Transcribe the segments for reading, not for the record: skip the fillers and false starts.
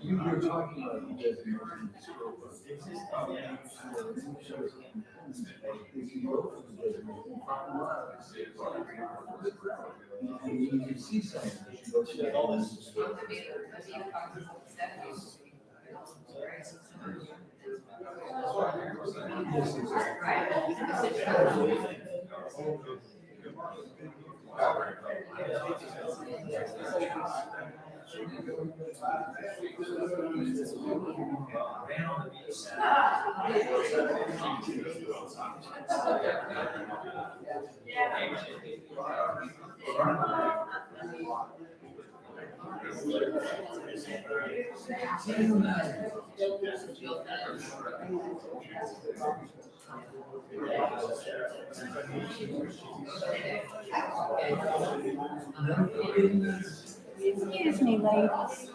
You were talking about this. You can see something. Excuse me, ladies.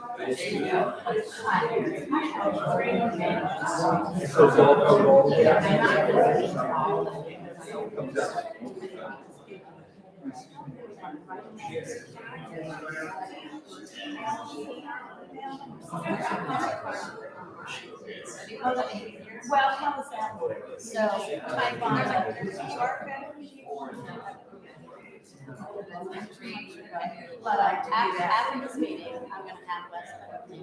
Well, how was that? So, type on but after this meeting, I'm gonna have Leslie.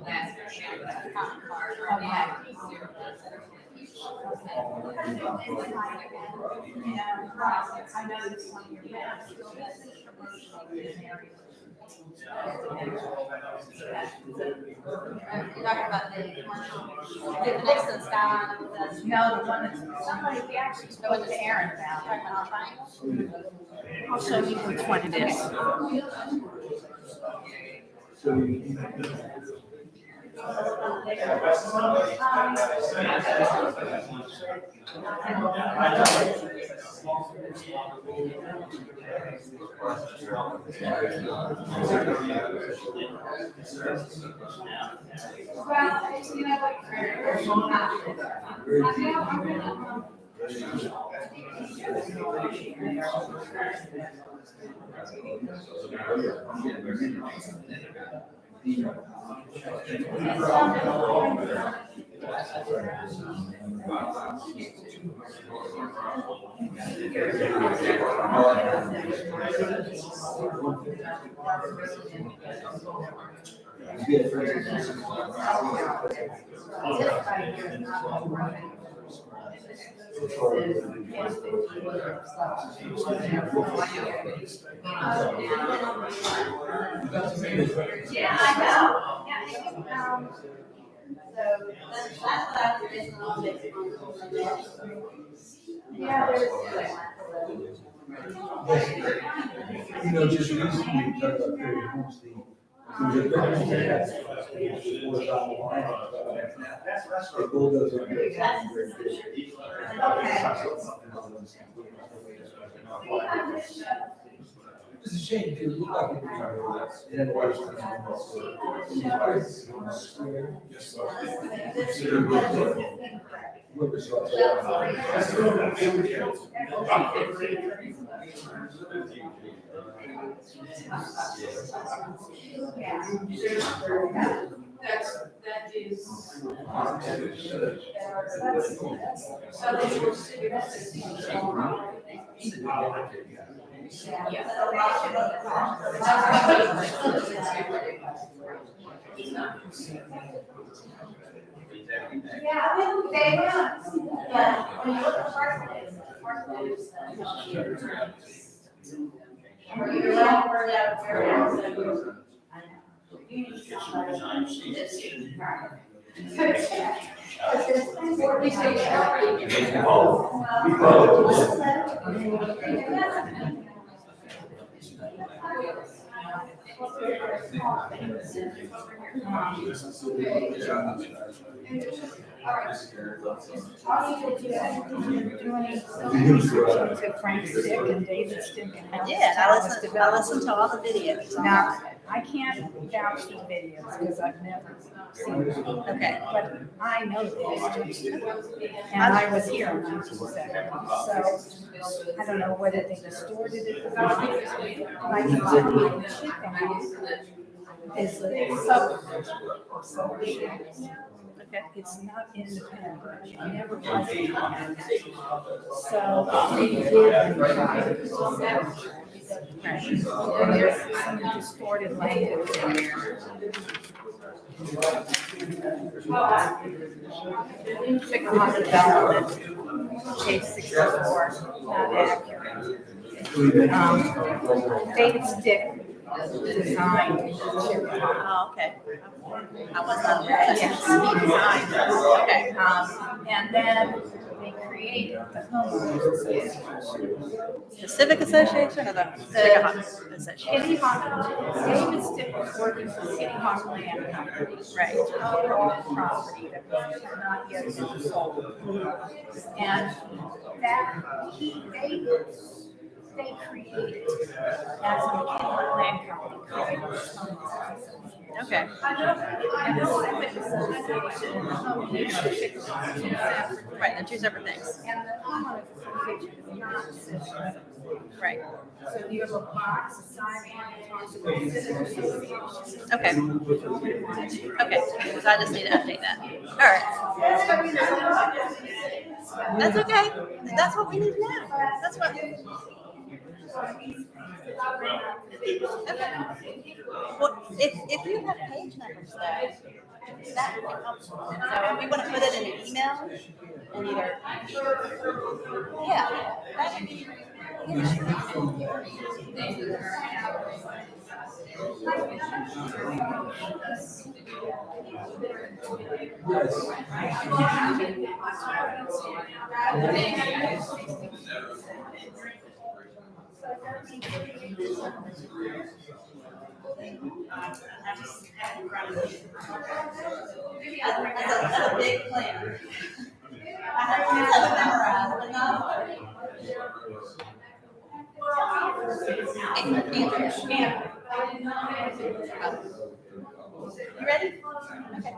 I know this one of your best. You're talking about the commercial, the Nixon skyline with us. No, the one that's, somebody, we actually spoke to Aaron about. I'll show you which one it is. Yeah, I know. So that's what I was basing on this. Yeah, there's. You know, just recently, we talked about Perry Homestead. There's a very the bulldozer. It's a shame, because it looked like it had worse than That is. Yeah, they were, but when you look at the first one is, To Frank Stick and David Stick and I how did. this town was I developed. listened to all the videos. Now, I can't vouch for the videos because I've never seen them, Okay. but I know the history. And I was here in 1970, so I don't know whether they distorted it or not. Like the chicken house is a suburb of Silver Shores. Okay. It's not independent, it never was independent. So they did try to and there's some distorted language in there. Chickamauga development, page 64, not accurate. David Stick designed Chickamauga. Oh, okay. I was not aware. Yes. He designed this. Okay. And then they created the homeowners association. The Civic Association or the Chickamauga Association? Kitty Hawk, David Stick was working for Kitty Hawk Land Company. Right. Overall property that was not yet been sold. And that, they created, as the Kitty Hawk Land Company created this homeowners association. Okay. And the Civic Association and the homeowners association are separate. Right, they're two separate things. And the homeowners association is not separate. Right. So you have a box assigned that talks about civic associations. Okay. Okay. So I just need to update that. All right. That's okay. That's what we need to know. That's what. Okay. Well, if you have page numbers though, that would be helpful. So if you want to put it in an email and either, yeah, that would be. That's a big plan. I have to memorize, but not. You ready? Okay.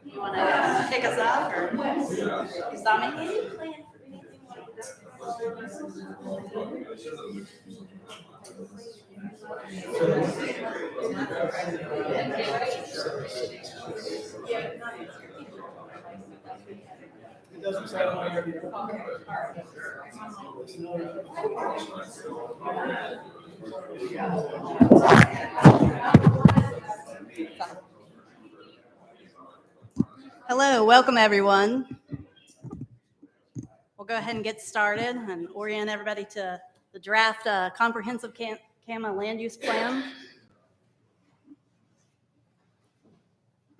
You want to kick us off or Sami? Any plan for anything like It doesn't sound like you're. Hello, welcome everyone. We'll go ahead and get started and orient everybody to the draft comprehensive CAMA land use plan.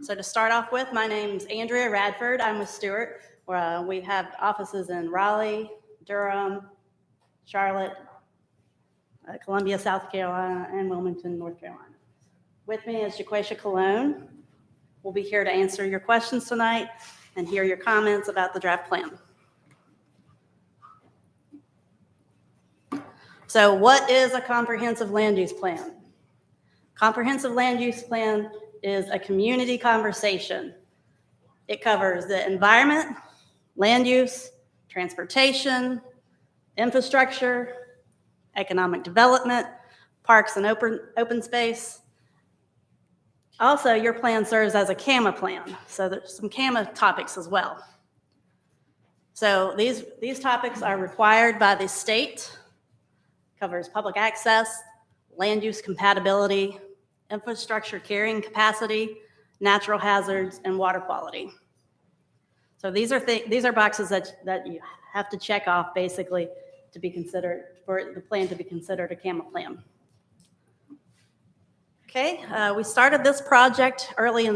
So to start off with, my name's Andrea Radford. I'm with Stewart. We have offices in Raleigh, Durham, Charlotte, Columbia, South Carolina, and Wilmington, North Carolina. With me is Jaquesha Colon. We'll be here to answer your questions tonight and hear your comments about the draft plan. So what is a comprehensive land use plan? Comprehensive land use plan is a community conversation. It covers the environment, land use, transportation, infrastructure, economic development, parks and open space. Also, your plan serves as a CAMA plan, so there's some CAMA topics as well. So these topics are required by the state, covers public access, land use compatibility, infrastructure carrying capacity, natural hazards, and water quality. So these are boxes that you have to check off basically to be considered, for the plan to be considered a CAMA plan. Okay, we started this project early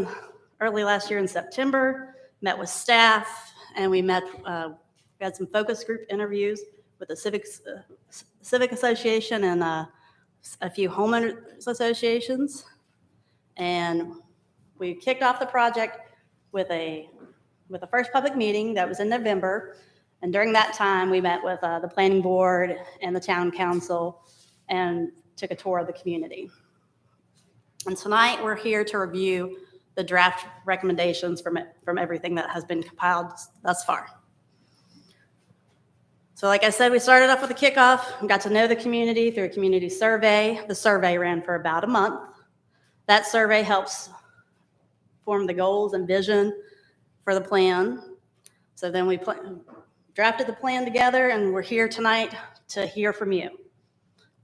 last year in September, met with staff, and we had some focus group interviews with the Civic Association and a few homeowners associations. And we kicked off the project with a first public meeting that was in November. And during that time, we met with the planning board and the town council and took a tour of the community. And tonight, we're here to review the draft recommendations from everything that has been compiled thus far. So like I said, we started off with a kickoff and got to know the community through a community survey. The survey ran for about a month. That survey helps form the goals and vision for the plan. So then we drafted the plan together, and we're here tonight to hear from you.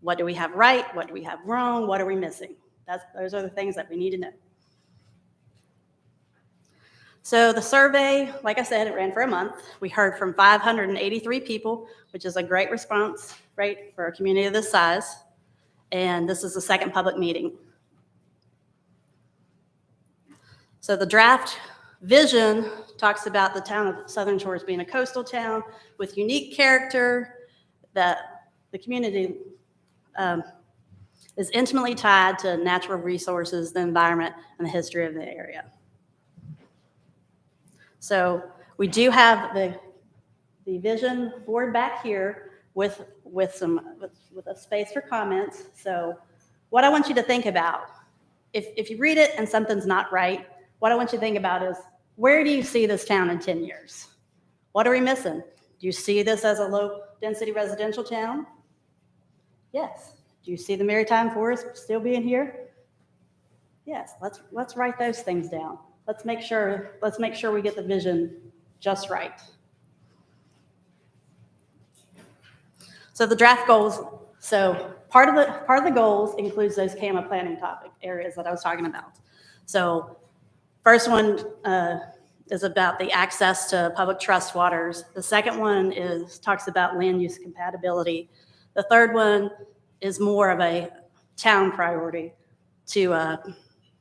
What do we have right? What do we have wrong? What are we missing? Those are the things that we need to know. So the survey, like I said, it ran for a month. We heard from 583 people, which is a great response rate for a community of this size. And this is the second public meeting. So the draft vision talks about the town of Southern Shores being a coastal town with unique character, that the community is intimately tied to natural resources, the environment, and the history of the area. So we do have the vision board back here with a space for comments. So what I want you to think about, if you read it and something's not right, what I want you to think about is, where do you see this town in 10 years? What are we missing? Do you see this as a low-density residential town? Yes. Do you see the Maritime Forest still being here? Yes. Let's write those things down. Let's make sure we get the vision just right. So the draft goals. So part of the goals includes those CAMA planning topic areas that I was talking about. So first one is about the access to public trust waters. The second one talks about land use compatibility. The third one is more of a town priority to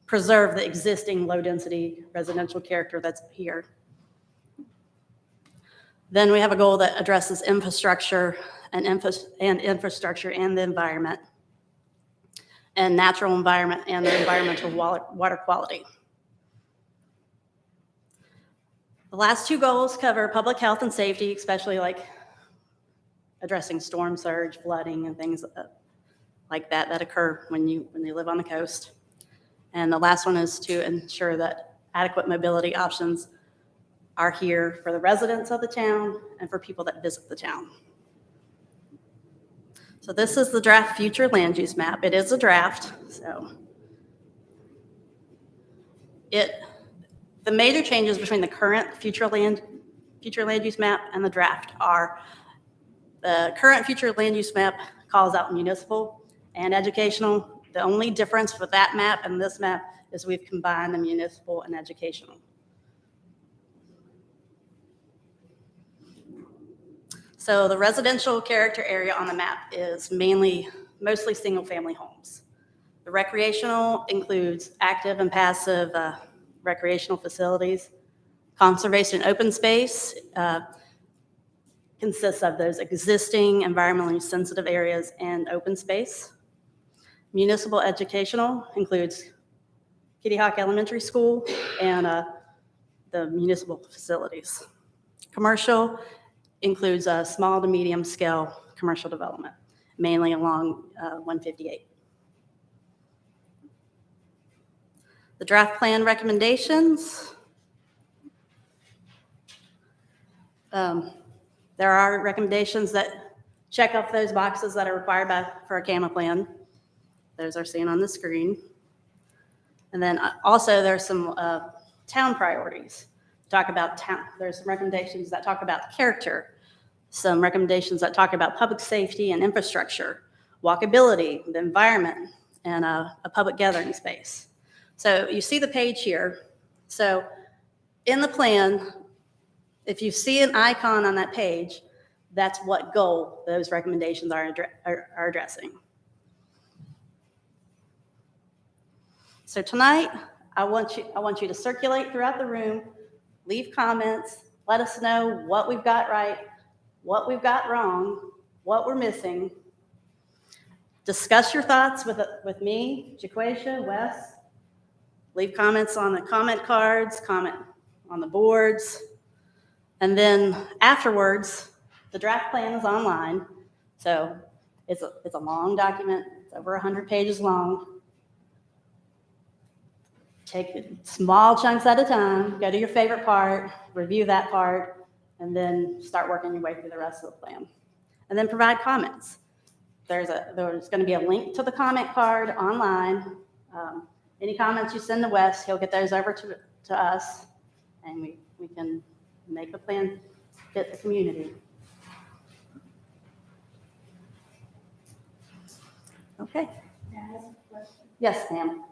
preserve the existing low-density residential character that's here. Then we have a goal that addresses infrastructure and infrastructure and the environment, and natural environment and the environmental water quality. The last two goals cover public health and safety, especially like addressing storm surge, flooding, and things like that occur when you live on the coast. And the last one is to ensure that adequate mobility options are here for the residents of the town and for people that visit the town. So this is the draft future land use map. It is a draft, so the major changes between the current future land use map and the draft are the current future land use map calls out municipal and educational. The only difference with that map and this map is we've combined the municipal and educational. So the residential character area on the map is mostly single-family homes. The recreational includes active and passive recreational facilities. Conservation open space consists of those existing environmentally sensitive areas and open space. Municipal educational includes Kitty Hawk Elementary School, and the municipal facilities. Commercial includes a small to medium scale commercial development, mainly along 158. The draft plan recommendations. There are recommendations that check off those boxes that are required for a CAMA plan. Those are seen on the screen. And then also there's some town priorities. Talk about town. There's some recommendations that talk about character, some recommendations that talk about public safety and infrastructure, walkability, the environment, and a public gathering space. So you see the page here. So in the plan, if you see an icon on that page, that's what goal those recommendations are addressing. So tonight, I want you to circulate throughout the room, leave comments, let us know what we've got right, what we've got wrong, what we're missing. Discuss your thoughts with me, Jaquasia, Wes. Leave comments on the comment cards, comment on the boards. And then afterwards, the draft plan is online. So it's a long document. It's over 100 pages long. Take small chunks at a time, go to your favorite part, review that part, and then start working your way through the rest of the plan. And then provide comments. There's going to be a link to the comment card online. Any comments you send to Wes, he'll get those over to us, and we can make a plan fit the community. Okay. May I ask a question? Yes, ma'am.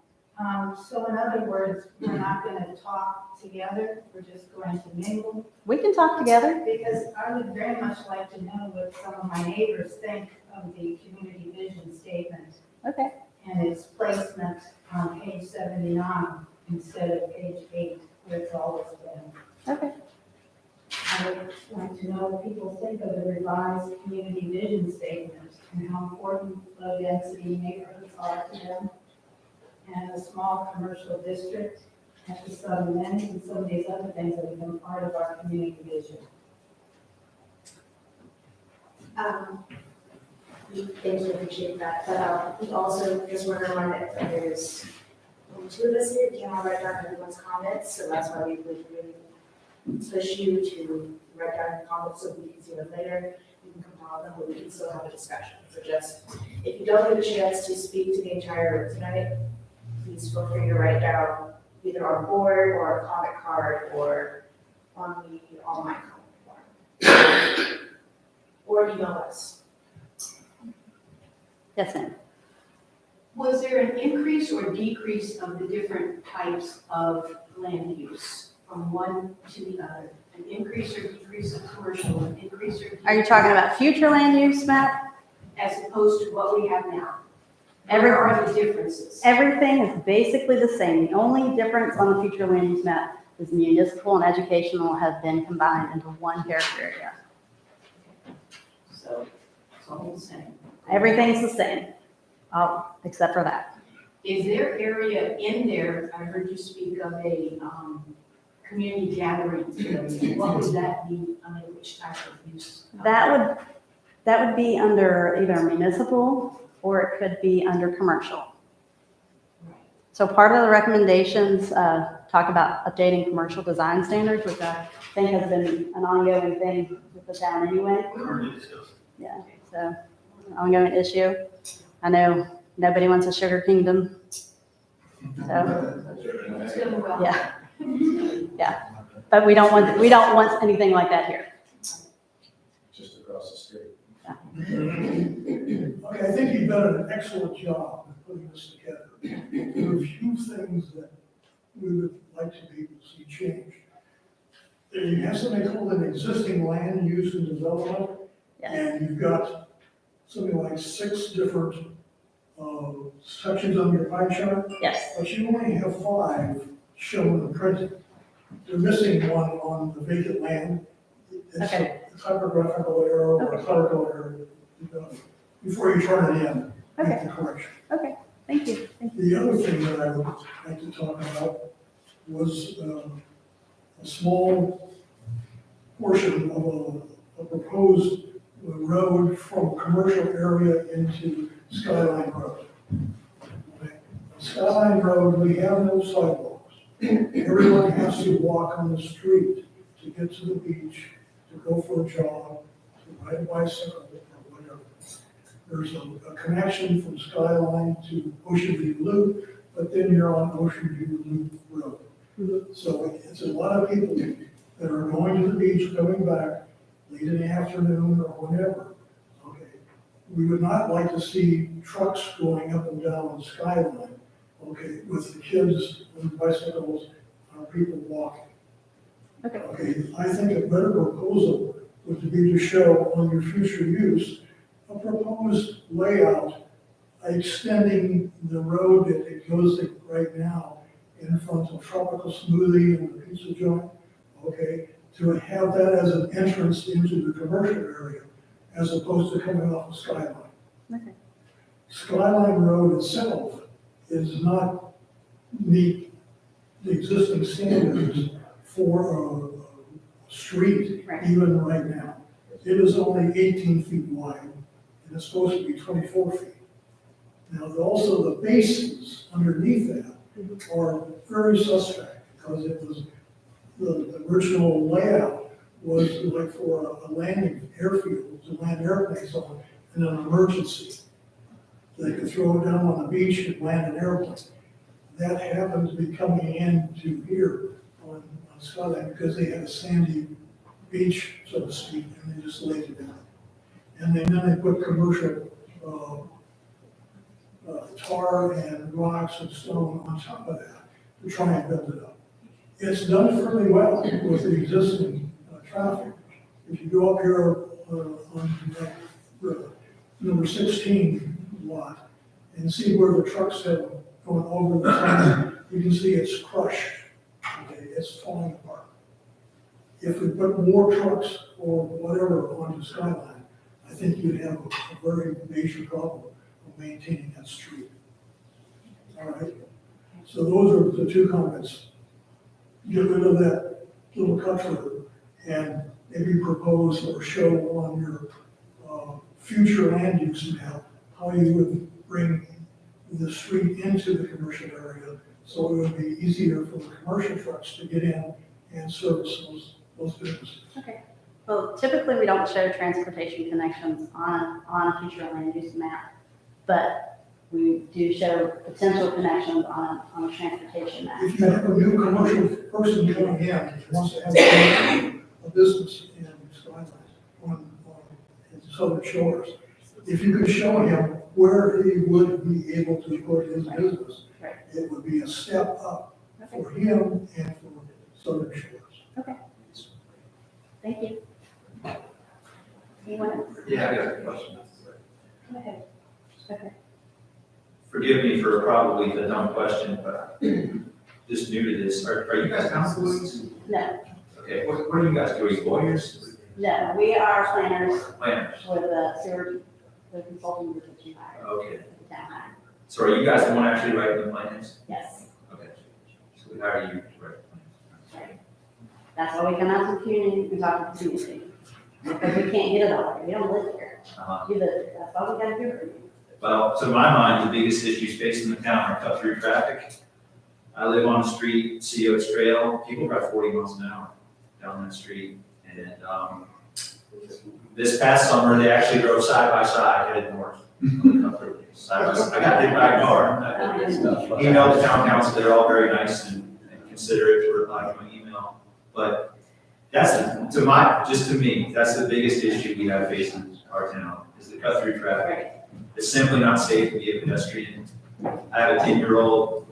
So in other words, we're not going to talk together, we're just going to mingle? We can talk together. Because I would very much like to know what some of my neighbors think of the community vision statement Okay. and its placement on page 79 instead of page 8, where it's always been. Okay. I would like to know what people think of the revised community vision statement and how important low-density neighborhoods are to them, and a small commercial district, and the Southern Amendments, and some of these other things that become part of our community vision. Thank you, appreciate that. But we also just want to remind that there's only two of us here, we can't all write down everyone's comments, so that's why we would really push you to write down your comments so we can see them later. You can compile them, but we can still have a discussion. So just, if you don't get a chance to speak to the entire group tonight, please feel free to write down either on board or a comment card or on the online comment form. Or email us. Yes, ma'am. Was there an increase or decrease of the different types of land use from one to the other? An increase or decrease of commercial, an increase or decrease? Are you talking about future land use, Matt? As opposed to what we have now? Every- Where are the differences? Everything is basically the same. The only difference on the future land use map is municipal and educational have been combined into one character area. So it's all the same. Everything's the same, except for that. Is there area in there, I heard you speak of a community gathering area. What would that be, I mean, which type of use? That would be under either municipal or it could be under commercial. Right. So part of the recommendations talk about updating commercial design standards, which I think has been an ongoing thing with the town anyway. Yeah, so an ongoing issue. I know nobody wants a sugar kingdom. So, It's going well. yeah. Yeah, but we don't want anything like that here. Just across the street. Okay, I think you've done an excellent job of putting this together. There are a few things that we would like to be able to see changed. You have something called an existing land use and development, Yes, and you've got something like 6 different sections on your pie chart, yes, but you only have 5 shown in print. You're missing one on the vacant land. It's Okay. a typographical error or a clerical error. Before you turn it in, make Okay. the correction. okay. Thank you. Thank you. The other thing that I would like to talk about was a small portion of a proposed road from commercial area into Skyline Road. Okay. Skyline Road, we have no sidewalks. Everyone has to walk on the street to get to the beach, to go for a jog, to ride a bicycle, or whatever. There's a connection from Skyline to Ocean View Loop, but then you're on Ocean View Loop Road. So it's a lot of people that are going to the beach, coming back late in the afternoon or whenever. Okay, we would not like to see trucks going up and down Skyline, okay, with the kids and bicycles, people walking. Okay. Okay, I think a better proposal would be to show on your future use, a proposed layout extending the road that it goes right now in front of Tropical Smoothie and the pizza joint, okay, to have that as an entrance into the commercial area as opposed to coming off of Skyline. Okay. Skyline Road itself is not meet the existing standards for a street Right. even right now. It is only 18 feet wide, and it's supposed to be 24 feet. Now, also the bases underneath that are very suspect, because it was, the original layout was like for a landing airfield to land airplanes on in an emergency. They could throw it down on the beach and land an airplane. That happened to be coming into here on Skyline because they had a sandy beach, so to speak, and they just laid it down. And then they put commercial tar and rocks and stone on top of that to try and build it up. It's done fairly well with the existing traffic. If you go up here on number 16 lot and see where the trucks have gone over the top, you can see it's crushed. Okay, it's falling apart. If we put more trucks or whatever onto Skyline, I think you'd have a very major problem of maintaining that street. All right, so those are the two comments. Get rid of that little cut through and maybe propose or show on your future land use map how you would bring the street into the commercial area, so it would be easier for the commercial trucks to get in and service those businesses. Okay. Well, typically, we don't show transportation connections on a future land use map, but we do show potential connections on a transportation map. If you have a new commercial person coming in, who wants to have a business in Skyline, in Southern Shores, if you could show him where he would be able to put his business, Right. it would be a step up Okay. for him and for Southern Shores. Thank you. Anyone? Yeah, I got a question. Go ahead. Okay. Forgive me for probably the dumb question, but just new to this. Are you guys council employees? No, Okay, what are you guys doing? Lawyers? no, we are planners Planners? with the sewer, the consulting group that you hired, Okay. the town hired. So are you guys the one actually writing the plans? Yes, Okay. So we hire you to write the plans. that's why we come out to the community and talk to the community. Because we can't get it all, we don't live here. Uh-huh. You live here, that's all we gotta do for you. Well, to my mind, the biggest issues facing the town are cut through traffic. I live on a street, Sea Oaks Trail, people drive 40 miles an hour down that street. And, this past summer, they actually drove side by side headed north. Side by side. I got hit by a car. I emailed the town council, they're all very nice and considerate to reply to my email. But that's, just to me, that's the biggest issue we have facing our town, is the cut through traffic. Right. It's simply not safe to be a pedestrian. I have a 10-year-old,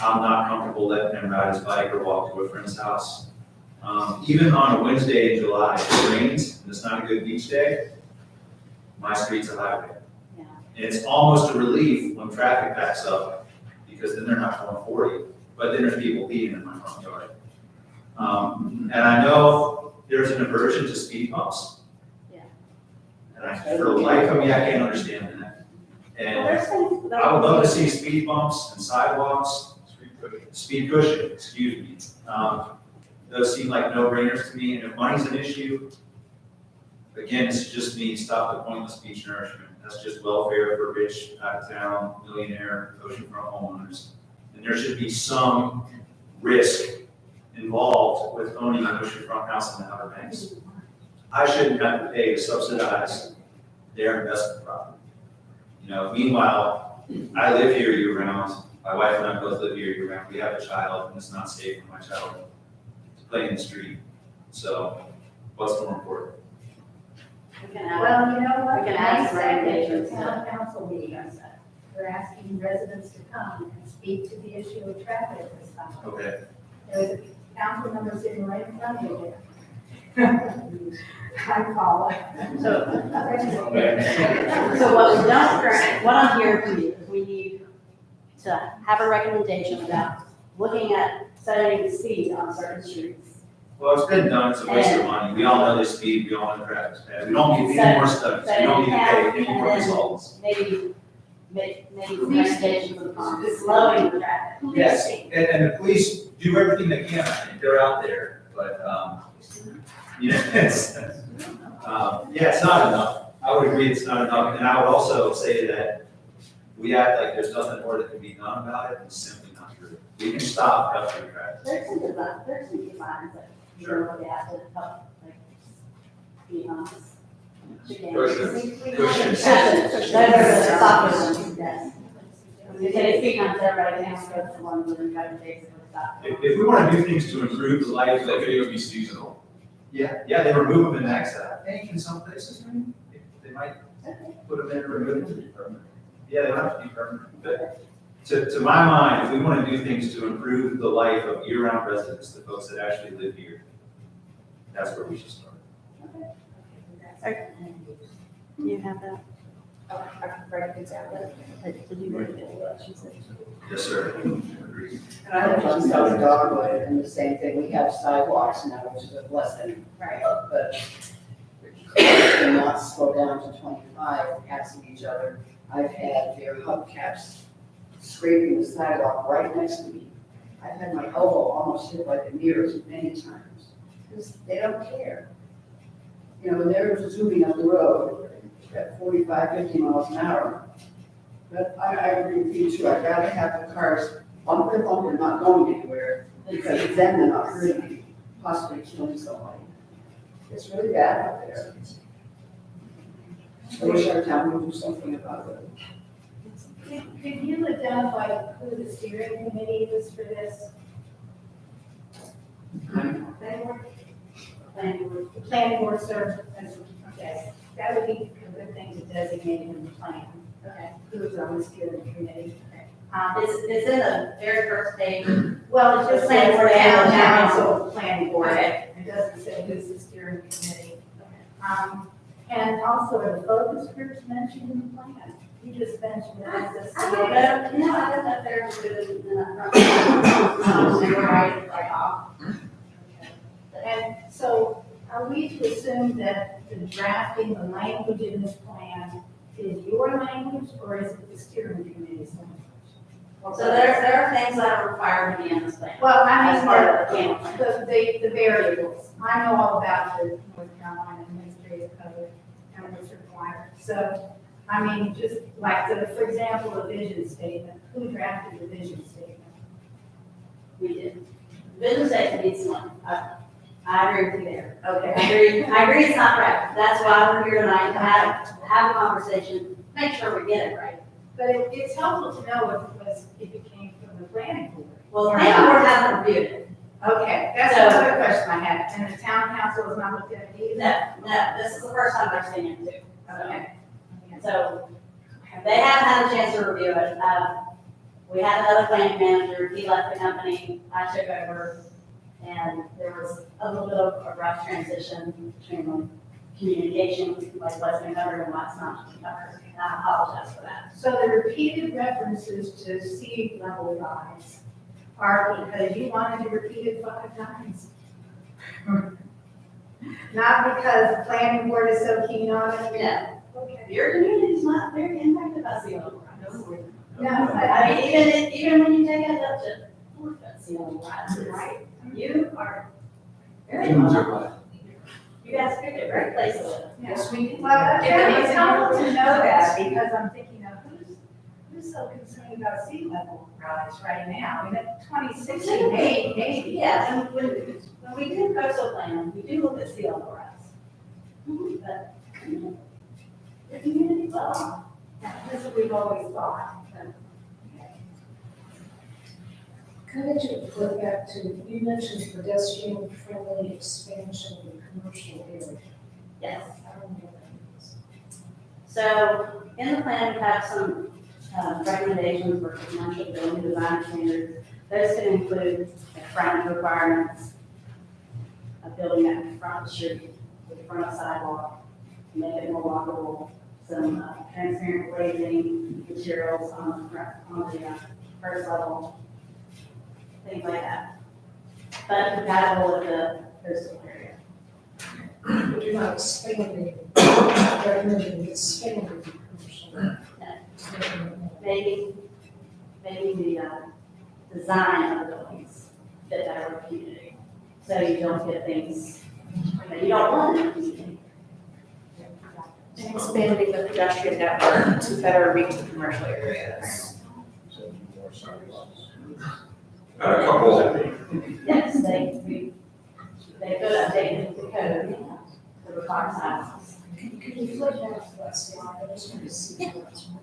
I'm not comfortable letting him ride his bike or walk to a friend's house. Even on a Wednesday in July, if it rains and it's not a good beach day, my street's a highway. Yeah. And it's almost a relief when traffic backs up, because then they're not going 40, but then there's people peeing in my front yard. And I know there's an aversion to speed bumps. Yeah. And for the life of me, I can't understand that. And there's things. I would love to see speed bumps and sidewalks, speed cushion, excuse me. Those seem like no-brainers to me, and if money's an issue, again, this just means stop the pointless beach nourishment. That's just welfare for rich, out-of-town, millionaire, oceanfront homeowners. And there should be some risk involved with owning an oceanfront house in the Outer Banks. I shouldn't have to pay to subsidize their investment property. You know, meanwhile, I live here year-round. My wife and I both live here year-round. We have a child, and it's not safe for my child to play in the street. So what's more important? We can have, Well, you know what? We can add some May 2nd, recommendations. the town council meeting, we're asking residents to come and speak to the issue of traffic this time. Okay. There's a council member sitting right in front of you there. I'm Paula. so what we don't currently, what I'm hearing from you is we need to have a recommendation about looking at setting speed on certain streets. Well, it's been done, it's a waste of money. We all know they speed, we all know traffic's bad. We don't need any more studies, we don't need to pay any more consultants. Maybe some recommendations on slowing the traffic. Yes, and the police do everything they can, I think, they're out there, but, yeah, it's not enough. I would agree it's not enough, and I would also say that we act like there's nothing more that can be done about it, it's simply not true. We can stop cutting traffic. There's some designs that, you know, they have to help, like, be honest. Cushions. Those are the softer ones, yes. If they speak on everybody, can go to one of them, try to basically stop. If we want to do things to improve the life That of, video be seasonal. yeah, they remove them in Access. I think in some places, maybe, they might put them in and remove them. Yeah, they don't have to be permanent, but to my mind, if we want to do things to improve the life of year-round residents, the folks that actually live here, that's where we should start. You have that? Did you read what she said? Yes, sir. Agreed. And I live on South Dogwood, and the same thing, we have sidewalks now, which is a blessing. Right. But we cannot slow down to 25, passing each other. I've had their hubcaps scraping the sidewalk right next to me. I've had my elbow almost hit by the mirrors many times, because they don't care. You know, when they're zooming up the road at 45, 50 miles an hour. But I agree with you too, I'd rather have the cars bumper to bumper, not going anywhere, because then they're not hurting me, possibly killing somebody. It's really bad out there. I wish our town would do something about it. Could you identify who the steering committee is for this? Planning board, sir. Okay, that would be a good thing to designate in the plan. Okay, who's on the steering committee? It's in the very first page. Well, it just Planning says board for and town council. council, planning board. Okay. It doesn't say who's the steering committee. And also are the focus groups mentioned in the plan? You just mentioned that as a. No, I don't know if they're included in that. They were right off. And so are we to assume that the drafting, the language in this plan is your language or is it the steering committee's language? So there are things that are required to be in this plan. Well, I As mean, part of the camp plan. the variables. I know all about the North Carolina Administrative Code and what's required. So, I mean, just like, for example, a vision statement. Who drafted the vision statement? We did. Vision statement needs one. I agree with you there. Okay. I agree it's not right. That's why we're here tonight, to have a conversation, make sure we get it right. But it's helpful to know if it came from the planning board. Well, the planning board hasn't reviewed it. Okay, that's So- another question I had, and the town council has not looked at it either? No, this is the first time I've seen it too. Okay. So they haven't had a chance to review it. We had another planning manager, he left the company, I took over, and there was a little bit of a rough transition between communication, like what's been covered and what's not been covered. And I apologize for that. So the repeated references to sea level rise are because you wanted to repeat it 5 times? Not because the planning board is so keen on it? Yeah. Your community is not very impacted by sea level rise. No, I mean, even when you take it up to 4 foot sea level rise, right? You are very well. You guys picked a great place to live. Yes, we did. Well, Yeah, it's helpful to know that, because I'm thinking of who's so concerned about sea level rise right now? I mean, at 2016, maybe. Yes, and when we do coastal plan, we do look at sea level rise. But the community, well, That's what we've always thought. Could you flip back to, you mentioned pedestrian friendly expansion of the commercial area. yes. I don't know what that means. So in the plan, we have some recommendations for commercial building design standards. Those could include frontage requirements, a building that can front the street with front of sidewalk, make it more walkable, some transparent glazing materials on the front, on the first level, things like that. But compatible with the coastal area. But you're not expanding, recommending expanding the commercial. Maybe the design of the buildings fit that community. So you don't get things that you don't want in the community. And expanding the pedestrian network to better reach the commercial areas. And a couple, Yes, they could update the code to require sizes. Can you flip back to that slide? I just want to see what's more.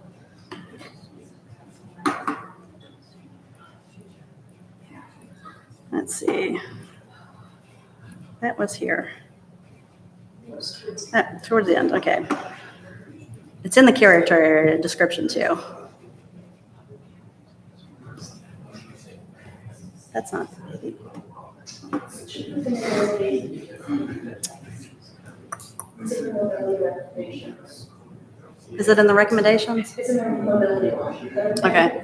Let's see. That was here. Towards the end, okay. It's in the character area description too. That's not. Is it in the recommendations? It's a mobility one. Okay.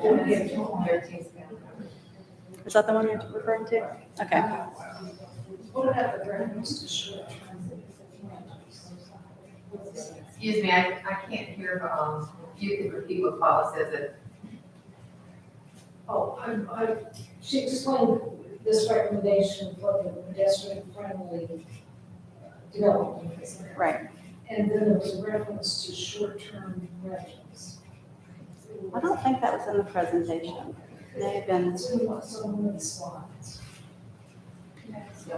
Is that the one you're referring to? Okay. What about the reference to short term? Excuse me, I can't hear, if you could repeat what Paula says it. She explained this recommendation for the pedestrian friendly development. Right. And then there was a reference to short-term rentals. I don't think that was in the presentation. May have been. It's in some of the slides. I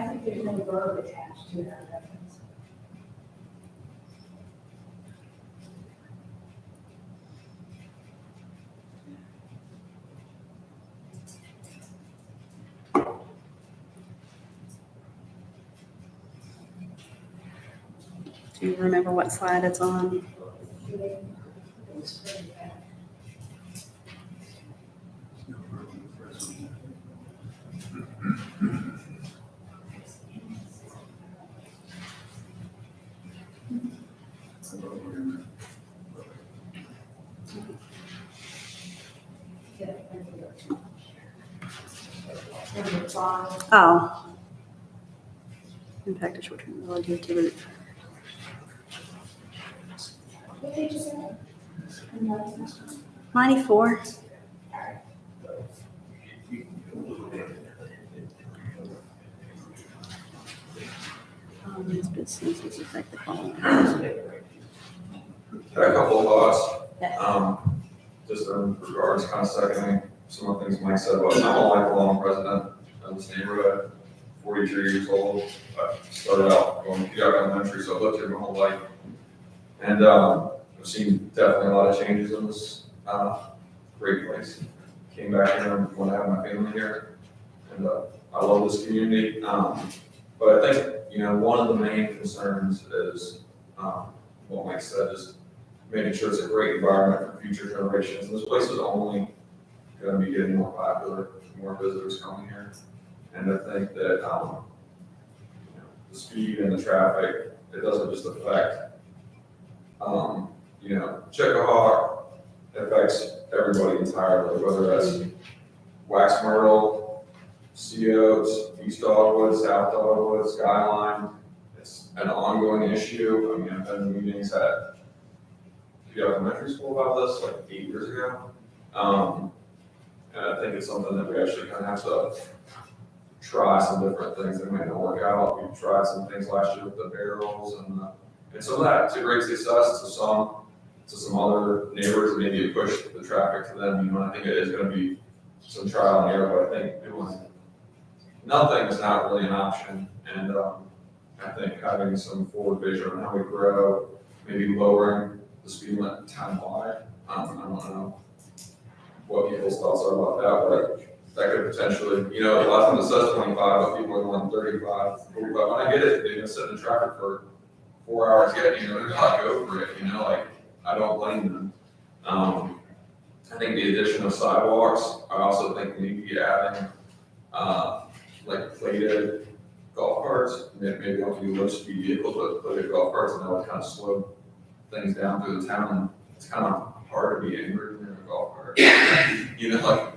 think there's no verb attached to that reference. Do you remember what slide it's on? Oh. Impact of short-term relative to the. What did you say? 94. These businesses affect the following. had a couple of thoughts. Yeah. Just in regards, kind of seconding some of the things Mike said about, I'm a lifelong resident of this neighborhood, 42 years old. I started out going to Peogue Elementary, so I lived here my whole life. And I've seen definitely a lot of changes in this great place. Came back here and want to have my family here. And I love this community. But I think, one of the main concerns is what Mike said, is making sure it's a great environment for future generations. And this place is only going to be getting more popular, more visitors coming here. And I think that the speed and the traffic, it doesn't just affect Chickahawk, it affects everybody entirely, whether that's Wax Myrtle, Sea Oaks, East Dogwood, South Dogwood, Skyline. it's an ongoing issue. I mean, I've been in meetings at the elementary school about this like 8 years ago. And I think it's something that we actually kind of have to try some different things that might not work out. We tried some things last year with the barrels and some of that to great success to some other neighbors, maybe it pushed the traffic to them, you know, I think it is gonna be some trial and error, but I think nothing is not really an option. And I think having some forward vision on how we grow, maybe lowering the speed limit townwide, I don't know what people's thoughts are about that, but that could potentially, you know, a lot of them says 25, but people are going 35, 45. When I get it, they're gonna sit in traffic for 4 hours getting, you know, they're not go for it, you know, like, I don't blame them. I think the addition of sidewalks, I also think maybe adding, like plated golf carts, maybe don't do low speed vehicles, but plated golf carts, and that would kind of slow things down through the town. It's kind of hard to be angry when you're in a golf cart, you know, like,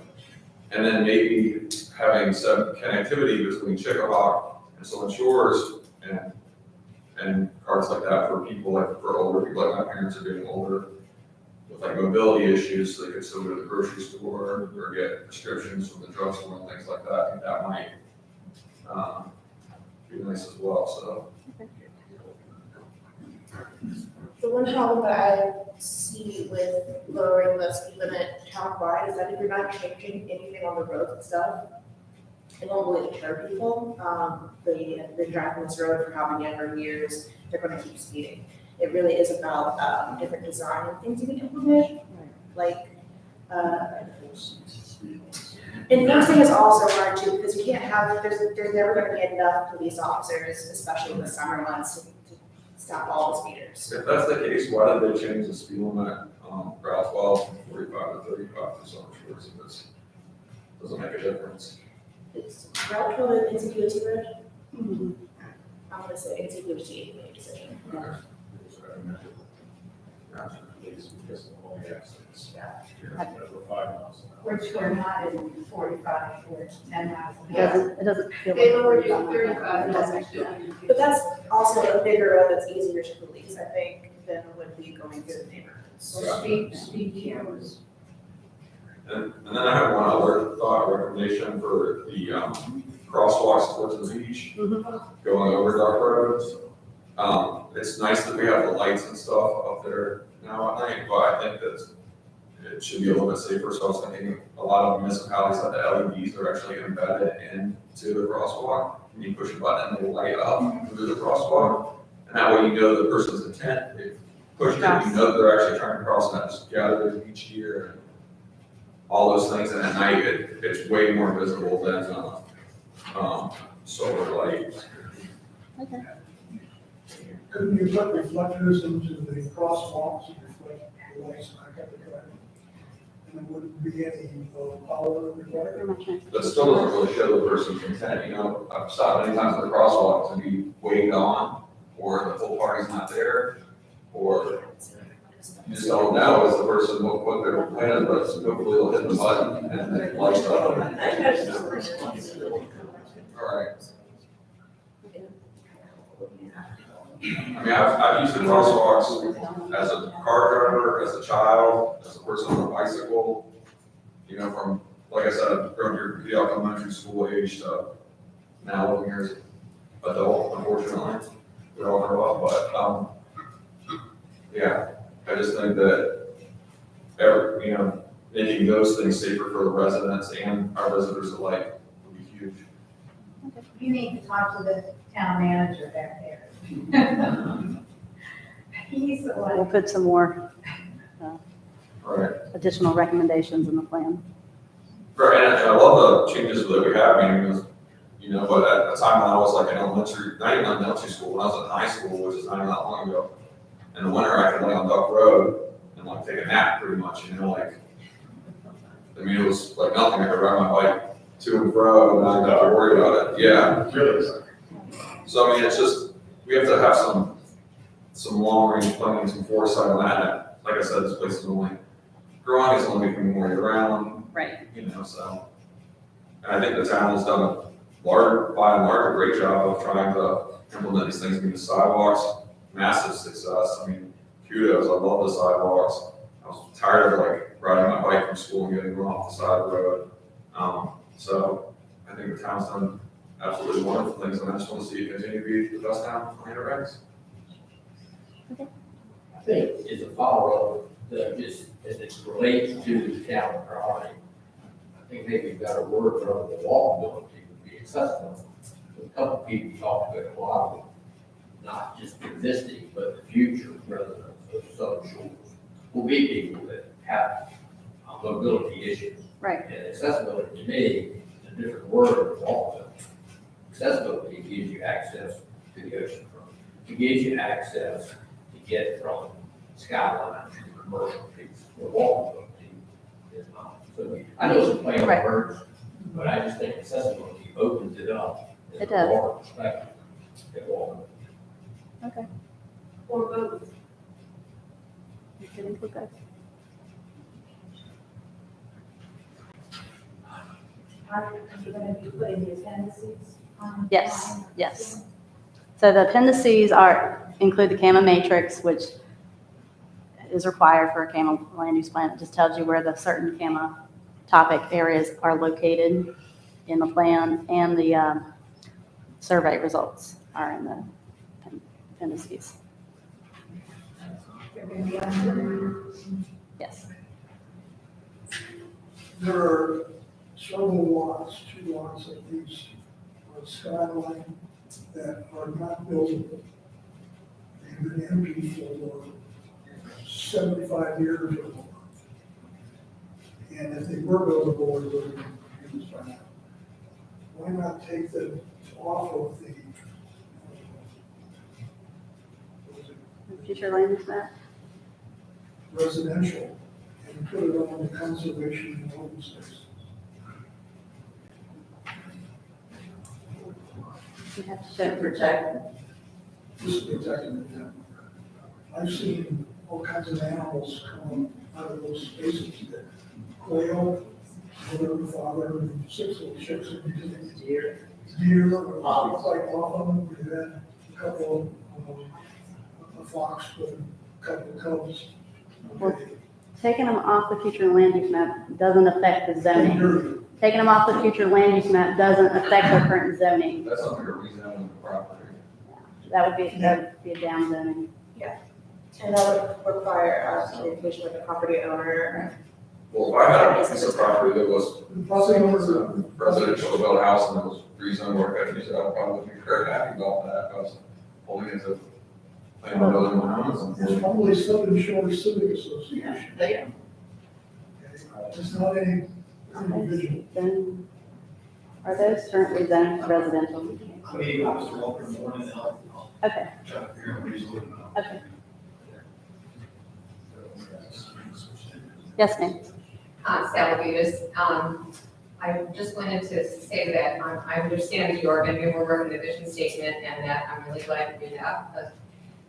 and then maybe having some connectivity between Chickahow and Solon Shores and carts like that for people, like for older people, like my parents are getting older with like mobility issues, so they could still go to the grocery store or get prescriptions from the drugstore and things like that. I think that might be nice as well, so. The one problem that I see with lowering the speed limit townwide is that if you're not changing anything on the roads and stuff, it won't really deter people. They've been driving this road for how many ever years, they're gonna keep speeding. It really is about different design and things you can implement, like, enforcing is also hard too, because you can't have, there's never gonna be enough police officers, especially in the summer months, to stop all the speeders. If that's the case, why did they change the speed limit, Route 12 from 45 to 35 for some shores if this doesn't make a difference? It's Route 12 and NCDOT road? I'm gonna say NCDOT made a decision. Okay. Gotcha. Which we're not in 45 or 10 miles. It doesn't feel. They lowered it to 35, that's still. But that's also a bigger road that's easier to police, I think, than would be going through the neighborhoods. Or speed cameras. And then I have one other thought recommendation for the crosswalks towards the beach, going over Dark Roads. It's nice that we have the lights and stuff up there now at night, but I think that it should be a little bit safer. So I was thinking a lot of municipalities have the LEDs that are actually embedded into the crosswalk. And you push a button and they light up through the crosswalk. And that way you know the person's intent. They pushed it, you know that they're actually trying to cross, and just gather each year and all those things. And at night, it's way more visible than solar light. Okay. Couldn't you put reflectors into the crosswalks and reflect the lights back at the drive? And there wouldn't be any power required? That still doesn't really show the person's intent, you know. I've stopped many times at the crosswalk to be way gone, or the whole party's not there, or you just don't know as the person what their plan is, but hopefully they'll hit the button and it lights up. All right. I mean, I've used the crosswalks as a car driver, as a child, as a person on a bicycle, you know, from, like I said, I've grown here, the elementary school age to now living here as an adult, unfortunately. We all grow up, but, yeah, I just think that, making those things safer for the residents and our visitors alike would be huge. You need to talk to the town manager back there. He's the one. We'll put some more All right. additional recommendations in the plan. Right, and I love the changes that we have, I mean, you know, but at the time when I was like in elementary, not even elementary school, when I was in high school, which is not even that long ago, in the winter, I could lay on Duck Road and like take a nap pretty much, you know, like, I mean, it was like nothing, I could ride my bike to and fro and I didn't have to worry about it, yeah. So I mean, it's just, we have to have some long range planning, some foresight on that. Like I said, this place is only growing, it's only becoming more year round, Right. you know, so. And I think the town has done a by and large, a great job of trying to implement these things. I mean, the sidewalks, massive success. I mean, kudos, I love the sidewalks. I was tired of like riding my bike from school and getting run off the side of the road. So I think the town's done absolutely wonderful things, and I just want to see it continue to be the best town on the ranks. I think as a follow-up, just as it relates to the town priority, I think maybe a better word for the walkability would be accessible. A couple of people talked about a lot of, not just existing, but the future residents of Southern Shores will be people that have mobility issues. Right. And accessibility to me is a different word than walkability. Accessibility gives you access to the oceanfront. It gives you access to get from skyline to the commercial piece. The walkability is not. So I know it's a play on Right. words, but I just think accessibility opens it up. as It a does. broader perspective than walkability. Okay. Or both. You can include that. Are you gonna be putting the appendices on? Yes, yes. So the appendices include the CAMA matrix, which is required for a CAMA land use plan. It just tells you where the certain CAMA topic areas are located in the plan, and the survey results are in the appendices. They're gonna be on. Yes. There are several lots, 2 lots at least, on Skyline that are not buildable. They've been empty for 75 years or more. And if they were buildable, they would have been used by now. Why not take them off of the, Future land use map? residential and put it on the conservation and open space? You have to To protect, This is protecting them. I've seen all kinds of animals come out of those spaces that quail, mother, father, 6 little chicks and deer, like off of them, we had a couple of, a fox with a couple of cubs. Okay. Taking them off the future land use map doesn't affect the zoning. Dirty. Taking them off the future land use map doesn't affect the current zoning. That's not like a rezoning the property. That would be a down zoning. And that would require communication with the property owner. Well, if I had a piece of property that was Property owners, residential to build a house and it was rezoned or country, so I'd probably be very happy about that. I was holding it to plan on building one house. it's probably Southern Shore Civic Association. they, It's not any individual. Then, are those currently zoned residential? Mr. Walker, morning. Okay. Okay. Yes, ma'am. Sally Butis. I just wanted to say that I understand that you are going to be working the vision statement, and that I'm really glad to do that.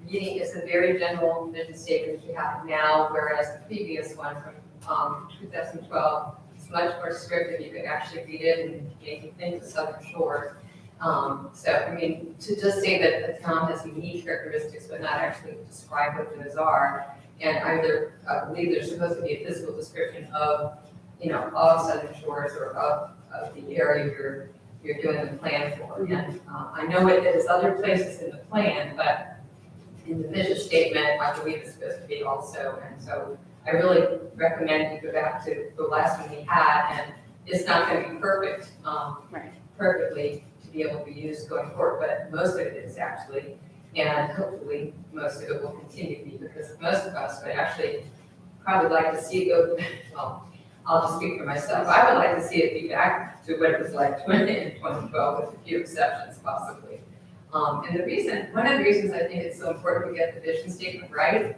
The meeting is a very general vision statement you have now, whereas the previous one from 2012 is much more descriptive. You could actually read it and make you think of Southern Shores. So, I mean, to just say that the town has unique characteristics, but not actually describe what those are. And I believe there's supposed to be a physical description of, of Southern Shores or of the area you're doing the plan for. And I know there's other places in the plan, but in the vision statement, I believe it's supposed to be also. And so I really recommend you go back to the last one we had, and it's not going to be perfect, perfectly to be able to be used going forward, but most of it is actually. And hopefully, most of it will continue to be, because most of us would actually probably like to see it go, well, I'll just speak for myself. I would like to see it be back to what it was like in 2012, with a few exceptions possibly. And one of the reasons I think it's so important to get the vision statement right,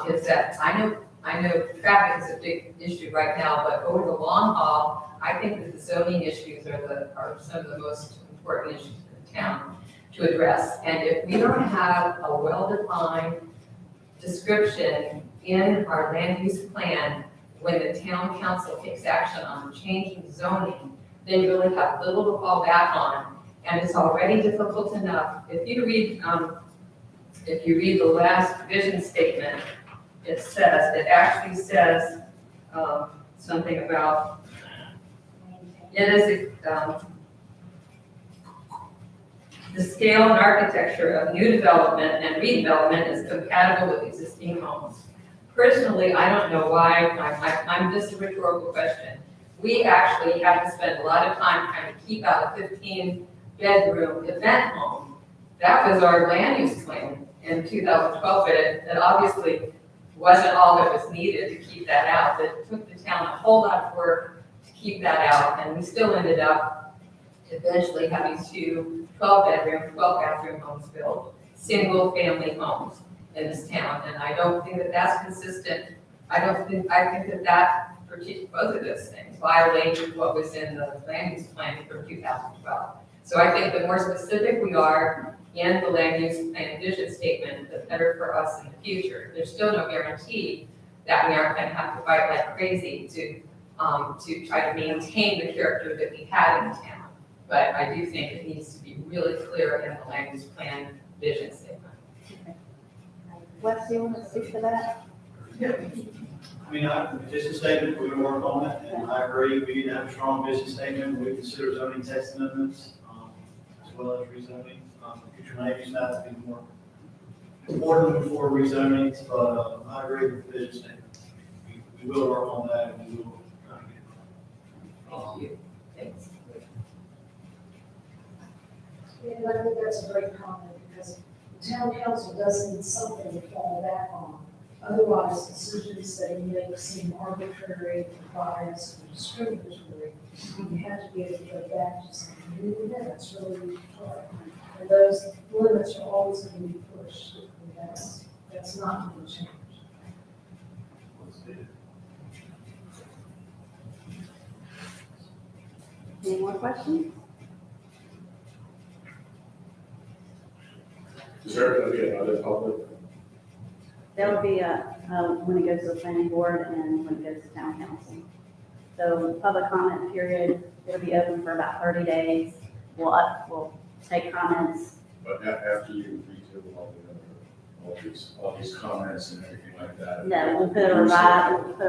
is that I know traffic is a big issue right now, but over the long haul, I think that the zoning issues are some of the most important issues in the town to address. And if we don't have a well-defined description in our land use plan when the town council takes action on changing zoning, then you really have little to fall back on. and it's already difficult enough. If you read the last vision statement, it actually says, something about, it is, the scale and architecture of new development and redevelopment is compatible with existing homes. Personally, I don't know why, I'm just a rhetorical question. We actually have to spend a lot of time trying to keep out a 15-bedroom event home. That was our land use plan in 2012, but it obviously wasn't all that was needed to keep that out. It took the town a whole lot of work to keep that out, and we still ended up eventually having 2 12-bedroom, 12-bathroom homes built, single-family homes in this town, and I don't think that that's consistent. I think that both of those things violate what was in the land use plan for 2012. So I think the more specific we are in the land use plan vision statement, the better for us in the future. There's still no guarantee that we aren't going to have to fight like crazy to try to maintain the character that we had in the town. But I do think it needs to be really clear in the land use plan vision statement. Wes, do you want to speak to that? I mean, vision statement, we're gonna work on it, and I agree, we need to have a strong vision statement, we consider zoning text amendments, as well as rezoning. Future land use maps be more important before rezoning, but I agree with the vision statement. We will work on that, and we will try to get it. Thank you. Thanks. And I think that's a great comment, because the town council does need something to fall back on. Otherwise, decisions they make seem arbitrary, biased, and discriminatory. You have to be able to go back to something, that's really hard. And those limits are always going to be pushed, and that's not going to change. Any more questions? Is there going to be another public? There will be when it goes to the planning board and when it goes to town council. So public comment period, it'll be open for about 30 days. We'll take comments. But after you read through all these comments and everything like that. No, we'll put a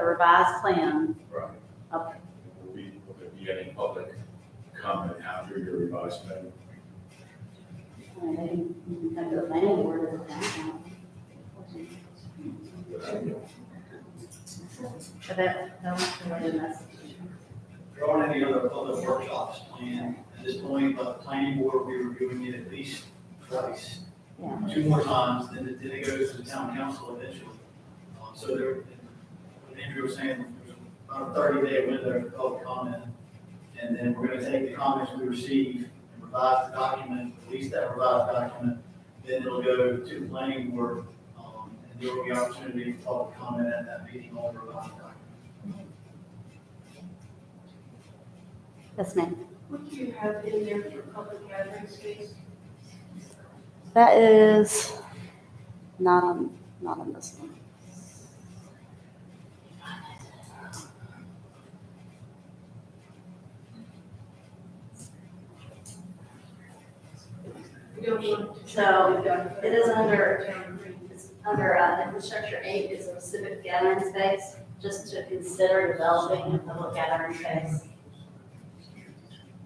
revised plan. Right. Okay. Will there be any public comment after your revised plan? And then you can come to the planning board as a town council. But that's the message. There aren't any other public workshops planned at this point, but the planning board will be reviewing it at least twice. Yeah. 2 more times, then it goes to the town council eventually. So there, what Andrew was saying, there's about a 30-day window for public comment. And then we're gonna take the comments we receive and revise the document, release that revised document. Then it'll go to the planning board, and there will be opportunity for public comment at that meeting on the revised document. Yes, ma'am. What do you have in there for public gathering space? That is not on this one. So it is under infrastructure 8 is a civic gathering space, just to consider developing a public gathering space.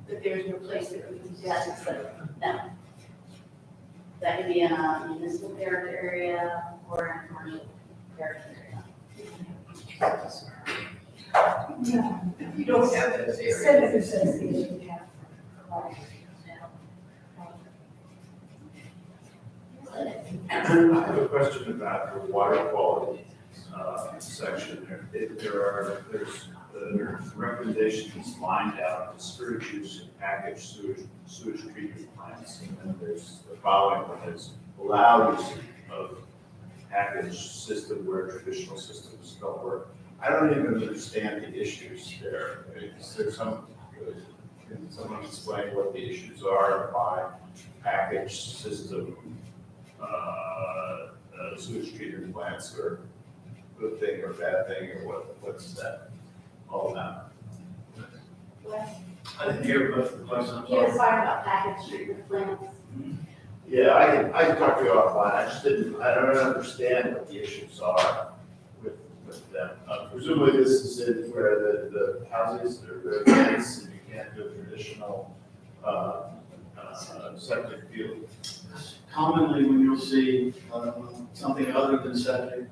That there's no place that we can do Yes, that. so, no. That could be in a municipal character area or in a commercial character area. You don't have those areas. I have a question about the water quality section. There's the recommendations lined out, discourage use of packaged sewage treatment plants. And then there's the following one is allow use of packaged system where traditional systems don't work. I don't even understand the issues there. Is there can someone explain what the issues are by packaged system sewage treatment plants, or good thing or bad thing, or what's that all about? I didn't hear both of the questions. I'm He was sorry. talking about package treatment plants. Yeah, I can talk to you offline, I don't understand what the issues are with them. Presumably this is it where the houses, they're dense, and you can't do a traditional, septic field. Commonly, when you'll see something other than septic,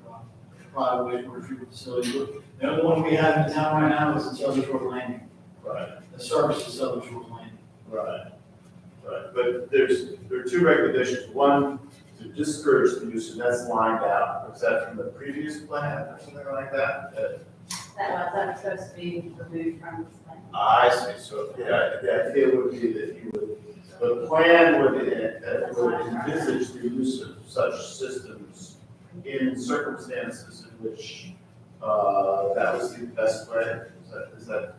private wastewater treatment facility, the only one we have in town right now is in Southern Shore Landing. Right. The service is Southern Shore Landing. Right, right, but there are two recommendations, one, to discourage the use, and that's lined out, was that from the previous plan or something like that? That was supposed to be removed from this plan. I see, so, yeah, the idea would be that you would, the plan would envisage the use of such systems in circumstances in which, that was the best way, is that?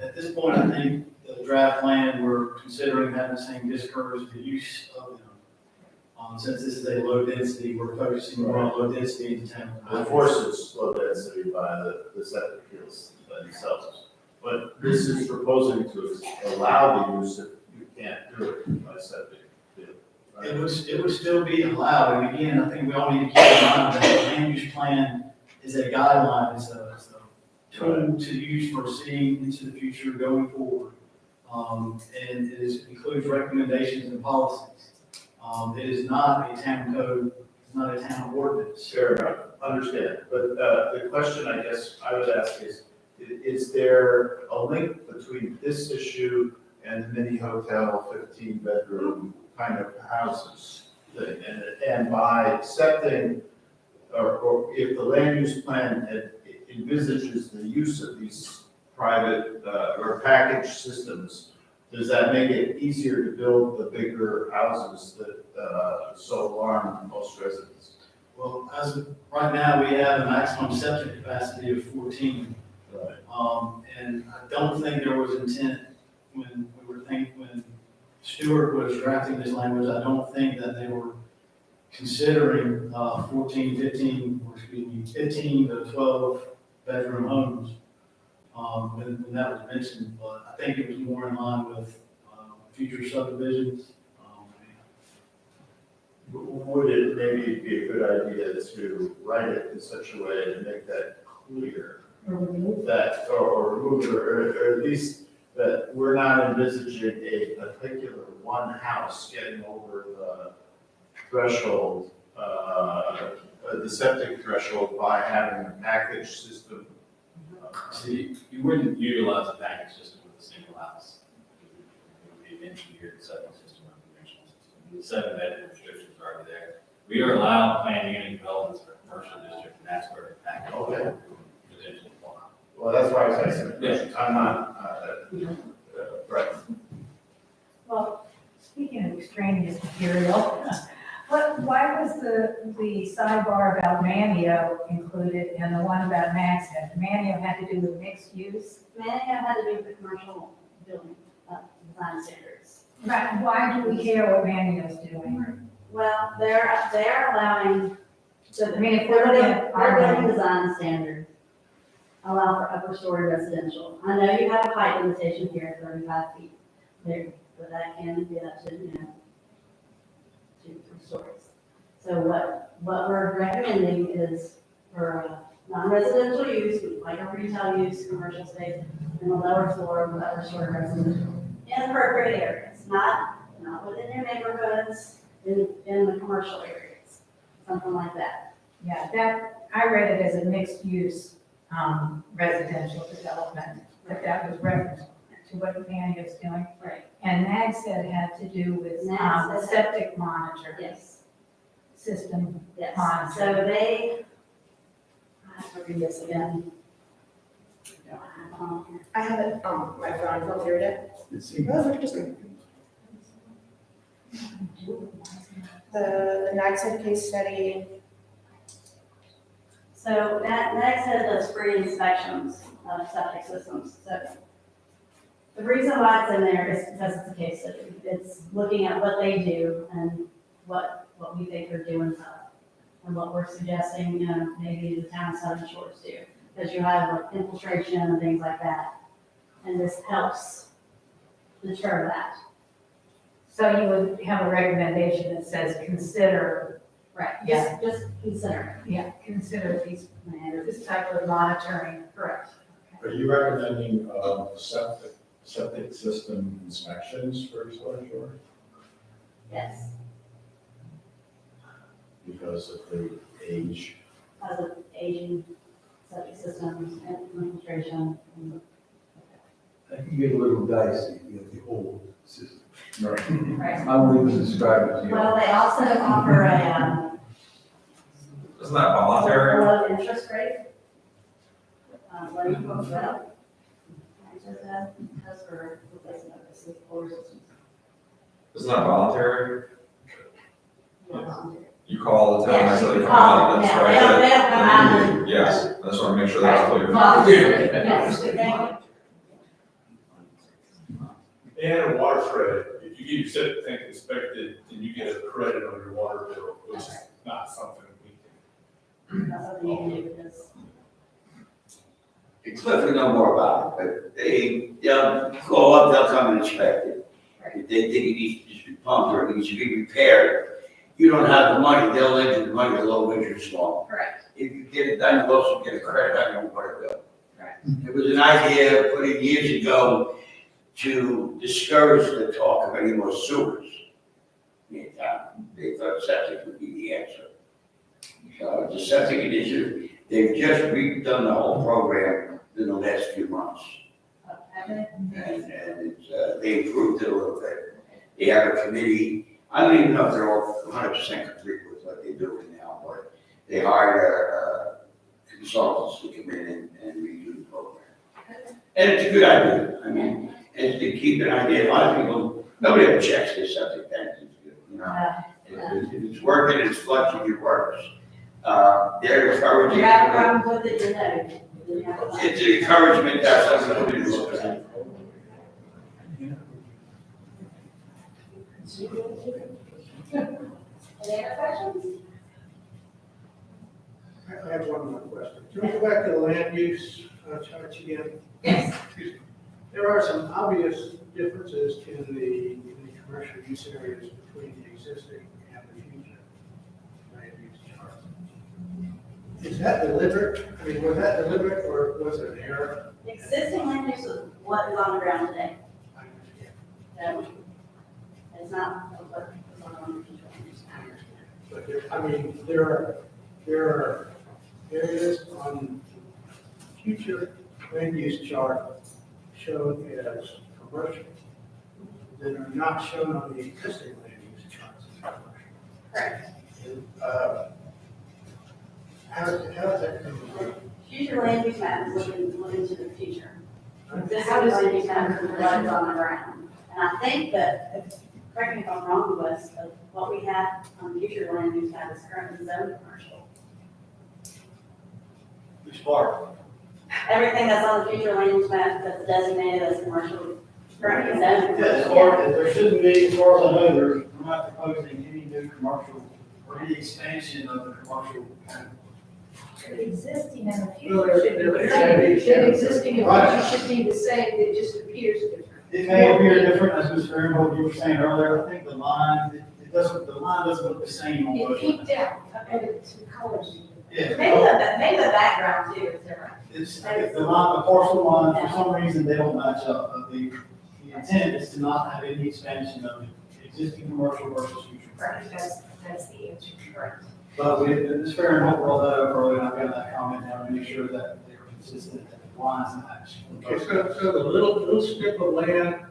At this point, I think the draft plan, we're considering having the same discourage the use of them. Since this is a low density, we're focusing more on low density in town. Of course, it's low density by the septic fields themselves. But this is proposing to allow the use if you can't do it by septic field. right? It would still be allowed, and again, I think we all need to keep in mind that the land use plan is a guideline, it's a tool to use for seeing into the future going forward. And it includes recommendations and policies. It is not a town code, it's not a town ordinance. Fair enough, understand. But the question I guess I would ask is there a link between this issue and the mini hotel 15-bedroom kind of houses thing? And by accepting, or if the land use plan envisages the use of these private or package systems, does that make it easier to build the bigger houses that so alarm most residents? Well, as of right now, we have a maximum septic capacity of 14. Right. And I don't think there was intent when Stuart was drafting this language, I don't think that they were considering 15 to 12 bedroom homes when that was mentioned, but I think it was more in line with future subdivisions. Would it maybe be a good idea to write it in such a way to make that clear? That, or remove it, or at least that we're not envisaging a particular one house getting over the threshold, the septic threshold by having a package system. See, you wouldn't utilize a package system with a single house. It would be an engineered septic system or conventional system. The 7 bedroom restrictions are already there. We are allowed planned unit developments for commercial district, and that's where the package. Okay. Potentially apply. Well, that's why I was asking the question. I'm not, right. Well, speaking of extraneous material, why was the sidebar about Manio included and the one about Max Head? Manio had to do with mixed use? Manio had to do with the commercial building design standards. Right, why do we care what Manio's doing? Well, they're allowing, I mean, if their we're building going design standards allow for upper story residential. I know you have a height limitation here, 35 feet there, but that can get up to, 2 to 3 stories. So what we're recommending is for non-residential use, like a retail use, commercial space, in the lower floor with upper story residential, in appropriate areas, not within your neighborhoods, in the commercial areas, something like that. Yeah, I read it as a mixed use residential development, that was reference to what Manio's doing. Right. And Mag said it had to do with Mag said- septic monitor. Yes. System Yes, monitor. so I have to read this again. I don't have it on here. I have it on my phone, feel free to read it. Oh, look, just the Nags Head case study. So Next Head does free inspections of septic systems. So the reason why it's in there is because it's a case study. It's looking at what they do and what we think they're doing well, and what we're suggesting, maybe the town of Southern Shores do, because you have like infiltration and things like that. And this helps deter that. So you would have a recommendation that says, consider, Right. Yeah. Just consider. consider this type of monitoring. Correct. Are you recommending septic system inspections for storage yard? Yes. Because of the age? Because of aging septic systems and infiltration. I can get a little dicey, you know, the old system. Right. I won't even describe it to you. Well, they also offer a, Isn't that voluntary? low interest rate. When you go up. That's for replacing the floor systems. Isn't that voluntary? Yeah. You call the town, Yeah, and say you they come call out them, and yeah, inspect they don't it. come out and. Yes, I just want to make sure that's clear. Voluntary, yes, thank you. And a water credit, if you get your septic tank inspected, then you get a credit on your water bill, which is not something we can. That's something you can do with this. Cliff would know more about it, but they'll go up, they'll come and inspect it. If they think it needs to be pumped or it needs to be repaired, you don't have the money, they'll lend you the money, the low interest loan. Correct. If you get it done, you also get a credit on your water bill. Correct. It was an idea put in years ago to discourage the talk of any more sewers. They thought septic would be the answer. So the septic initiative, they've just redone the whole program in the last few months. Okay. And it's, they improved it a little bit. They have a committee, I don't even know if they're all 100% complete with what they're doing now, but they hired consultants to come in and redo the program. And it's a good idea, I mean, it's to keep an idea, a lot of people, nobody ever checks their septic tanks, you know? If it's working, it's flushing, it works. They're encouraging. You have a problem with it, you know. It's an encouragement, that's something to look at. Any other questions? I have one more question. Can we go back to the land use charts again? Yes. There are some obvious differences in the commercial use areas between the existing and the future land use chart. Is that deliberate? I mean, was that deliberate or was it an error? Existing land use is what is on the ground today. It's not what is on the future. But I mean, there are areas on future land use chart shown as commercial that are not shown on the existing land use charts as commercial. Correct. How does that come about? Future land use map is looking to the future. This How does it land use map is what is on the ground. And I think that, correct me if I'm wrong, Wes, but what we have on future land use map is currently zoned commercial. Which part? Everything that's on the future land use map that's designated as commercial, currently zoned Yeah, as commercial. far as, there shouldn't be, as far as I know, we're not proposing any new commercial or any expansion of the commercial. The existing and the Well, future should be the there- same. The existing and Right. future should be the same, it just appears different. It may appear different, as Mr. Fairwell, you were saying earlier, I think the line doesn't look the same on It both. peaked out, but it's the colors. Yeah. Maybe the background too is different. It's, the line, the parcel line, for some reason, they don't match up, but the intent is to not have any expansion of existing commercial versus future. Right, that's the answer, correct. But we, Ms. Fairwell brought that up earlier, and I've got that comment now to make sure that they're consistent, that the lines match. Okay, so the little strip of land,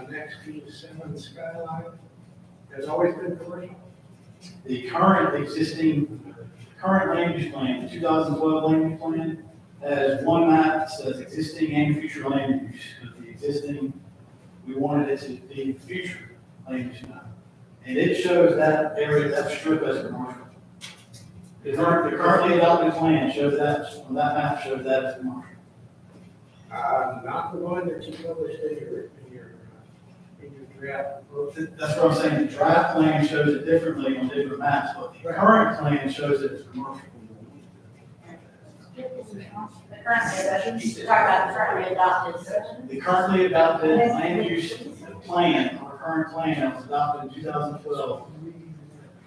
next to Simmons Skyline has always been commercial? The current land use plan, the 2012 land use plan, has one map that says existing and future land use. But the existing, we wanted it to be future land use map. And it shows that area, that strip as commercial. The currently adopted plan shows that, on that map shows that as commercial. Not the one that you published in your draft. That's what I'm saying, the draft plan shows it differently on different maps, but the current plan shows it as commercial. The currently, talk about the currently adopted section. The currently adopted land use plan, our current plan was adopted in 2012.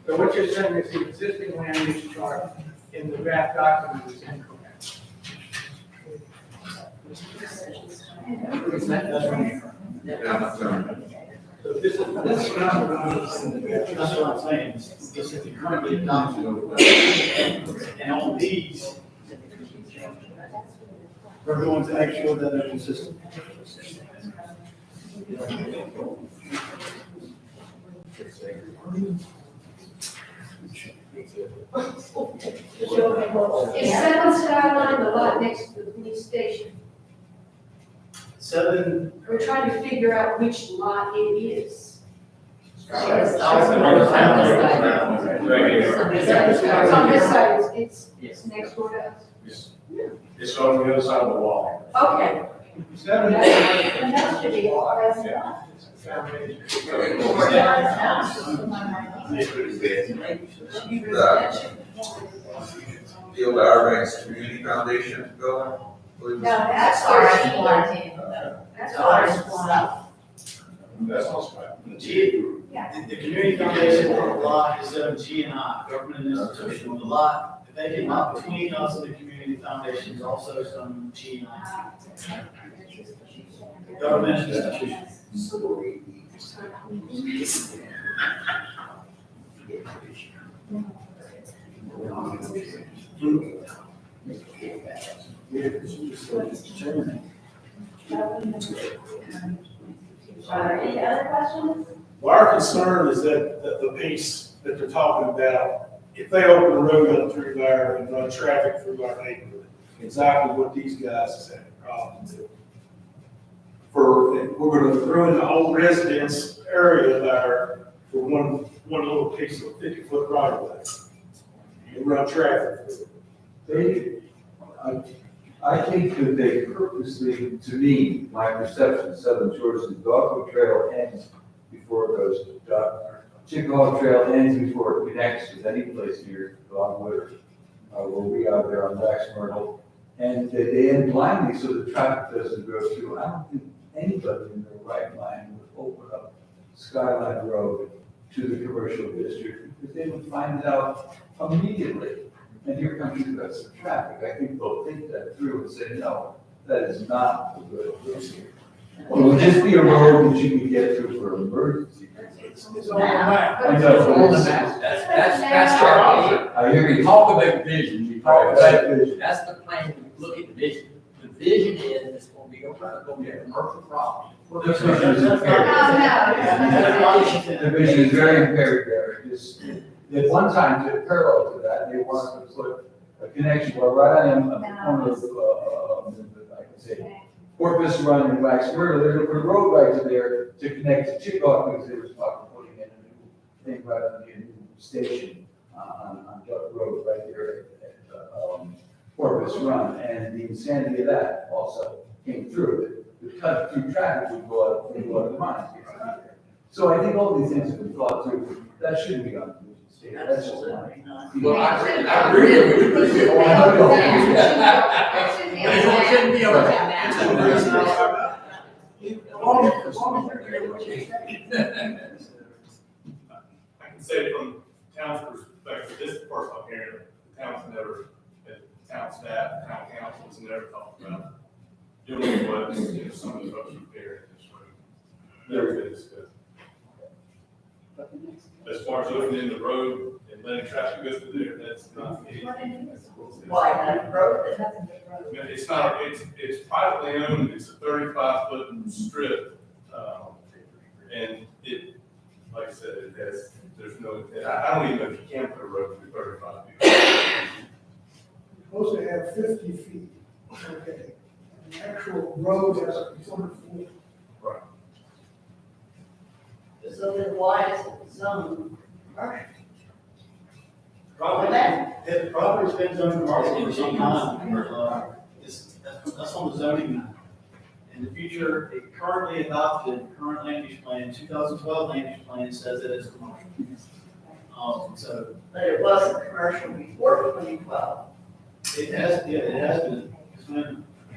So what you're saying is the existing land use chart in the draft document is incorrect. So this is not that's what I'm saying, this is the currently adopted. And on these, we're going to make sure that they're consistent. Is Seven Skyline the lot next to the police station? Seven. We're trying to figure out which lot it is. Right here. It's on this side, it's next door to us. It's on the other side of the wall. Okay. Seven. And that should be all right now. Field Outranks Community Foundation building? No, that's ours. That's ours. That's also right. The community foundation for the lot is 7G and I, government and institutional. The lot, the vacant lot between us and the community foundation is also some G and I. Government and institutional. Any other questions? Well, our concern is that the piece that they're talking about, if they open the road up through there and run traffic through our neighborhood, exactly what these guys is having problems with. We're gonna ruin the whole residence area there for one little piece of 50-foot right of way. And run traffic through it. I think that they purposely, to me, my perception, Southern Shores, the Dogwood Trail ends before it goes to Chickahaw Trail ends before it connects with any place near Dogwood, where we are there on Dax Myrtle. And they end blindly so the traffic doesn't go through. I don't think anybody in their right mind would open up Skyline Road to the commercial district because they would find it out immediately. And here comes the traffic. I think they'll think that through and say, no, that is not a good place here. It will just be a road that you can get through for emergency. It's on the map. I know. It's on the map. That's our option. I hear you. Talk about vision, you talk Right, about right. vision. That's the plan, look at the vision. The vision is it's gonna be a commercial property. The vision is impaired. The vision is very impaired there. At one time, to parallel to that, they wanted to put a connection, well, right on the corner of, I can say, Porpoise Run and Wax Myrtle, they're gonna put a road right to there to connect to Chickahaw because they were talking about putting in a new thing right on the new station on Duck Road right there at Porpoise Run. And the insanity of that also came through. The cut through traffic would go out of the mind. So I think all these things have been thought through. That shouldn't be on the vision statement. That's just my. Well, I agree with you. It shouldn't be on that. I can say from town's perspective, this first I'm hearing, the town's never, the town staff, town council has never talked about doing what, some of the folks are here in this room. Never been discussed. As far as looking in the road and letting traffic go through there, that's not. Why not road? It's not, it's privately owned, it's a 35-foot strip. And it, like I said, it has, there's no, I don't even know if you can put a road through 35 feet. Supposed to have 50 feet, okay. The actual road has 140. Right. So then why is it zoned commercial? It property's been zoned commercial for some time. That's on the zoning map. In the future, a currently adopted, current land use plan, 2012 land use plan says that it's commercial. So But it wasn't commercial before 2012. It has, yeah, it has been.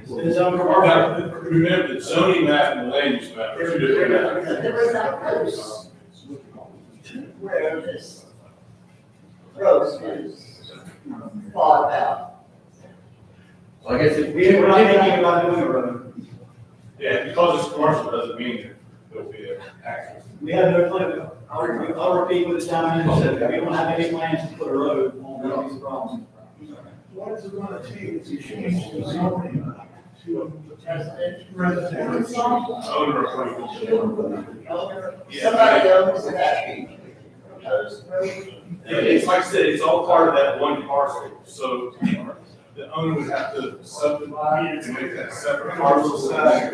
It's been zoned commercial. Remember, the zoning map and the land use map are two different maps. There was that house. Where this road is thought about. So I guess if We're not thinking about doing a road. Yeah, because it's commercial doesn't mean there'll be an access. We have no plan. I'll repeat what the town manager said, we don't have any plans to put a road on these problems. What is it gonna take to change the zoning to residential? Owner approval. Somebody owns that. It's like I said, it's all part of that one parcel, so the owner would have to subdivide to make that separate parcel. So that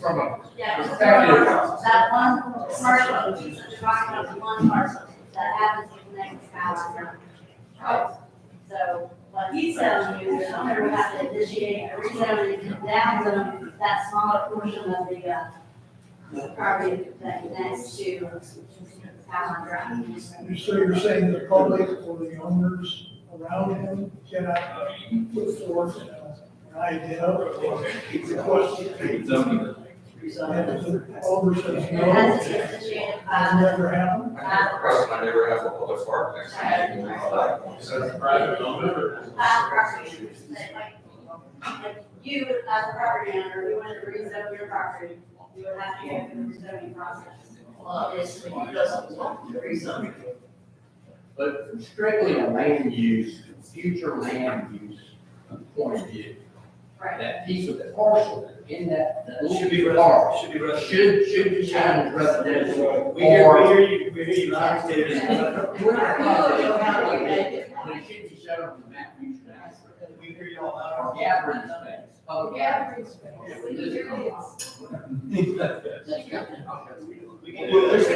from a Yeah, just perspective, that one commercial, that you're talking about, the one parcel that happens to connect the house. Right. So what he's telling you is the owner would have to initiate a rezoning down zone that smaller portion of the property that connects to Allen Drive. So you're saying the public or the owners around him cannot put forth an idea or request a Zoning. and the owner says It no, has to be initiated by that never happened? the Request my neighbor have a public park next to me. So it's private owner. property. Like you, as a property owner, you wanted to rezone your property, you would have to go through the zoning process. Well, obviously, he doesn't want to rezone. but strictly a land use, future land use point of view. Right. That piece of the parcel in that Should be park residential, should be residential. should be changed residential. We hear you, I understand. We're not talking about how we make it, but it should be shown on the map future maps. We hear you all Or out. gathering space, public gathering space. We can do this.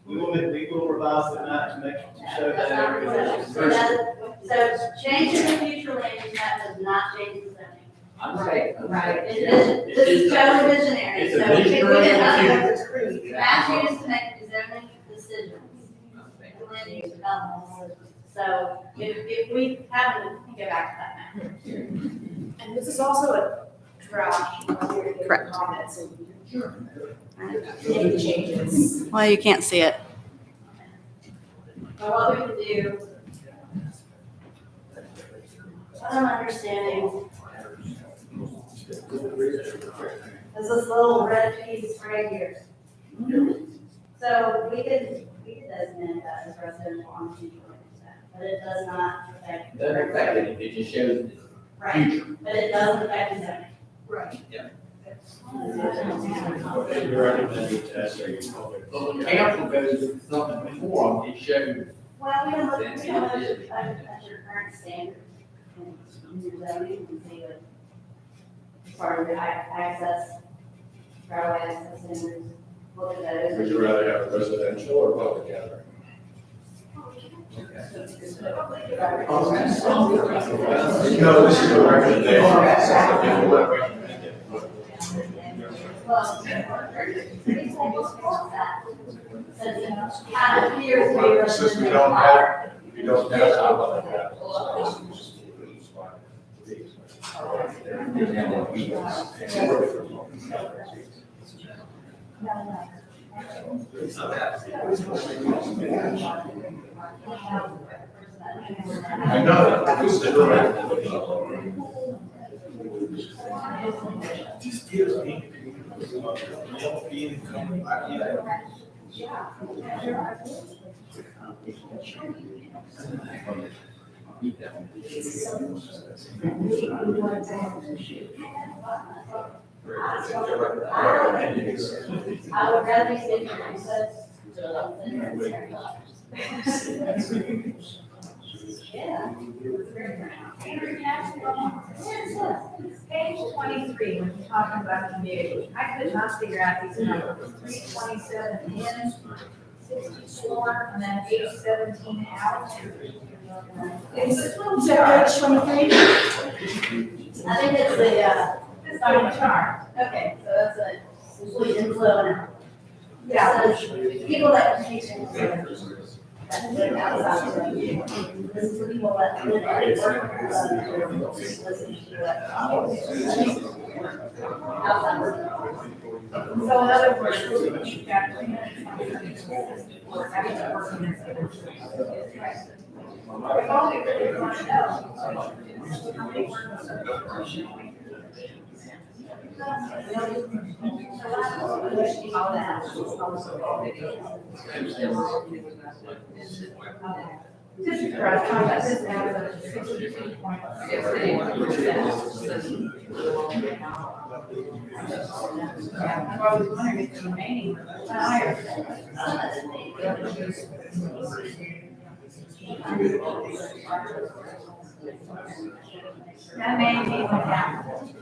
We will revise the map to make, to show That's that. not rezone. So so changing the future land use map does not change the zoning. I'm saying. Right, this is totally visionary, It's so a we visionary can, Mass use to make the zoning decisions, the land use developments. So if we haven't, we can go back to that map. And this is also a draft, you know, here to Correct. comments and make changes. Well, you can't see it. But what we can do, what I'm understanding is this little red piece right here. So we could designate that as residential on future land use map, but it does not affect. Doesn't affect it, it just shows the Right, future. but it doesn't affect the zoning. Right. You're recommending test or you public. So the council goes with something before, it shows. Well, we can look at your current standards in your zoning and see what part of the access, driveway access standards, look at those. Would you rather have a residential or public gathering? No, this is a recommendation. Well, kind of appears to be. Since we don't have, we don't have. I know. Just gives me. I would rather be safe than Yeah. Page 23, when you're talking about community, I could not figure out these numbers. 327 in, 64, and then 817 out. Is that from the page? I think it's the, It's on the chart. okay, so that's a complete inflow now. Yeah, people that teach in This is the people that live and work, listen to what. So in other words, you've got 3 minutes for having to work in this. If only we really want to know. How many workers are all that. Just for us, this average of 62.6. I was wondering if the remaining were higher. That may be what happened.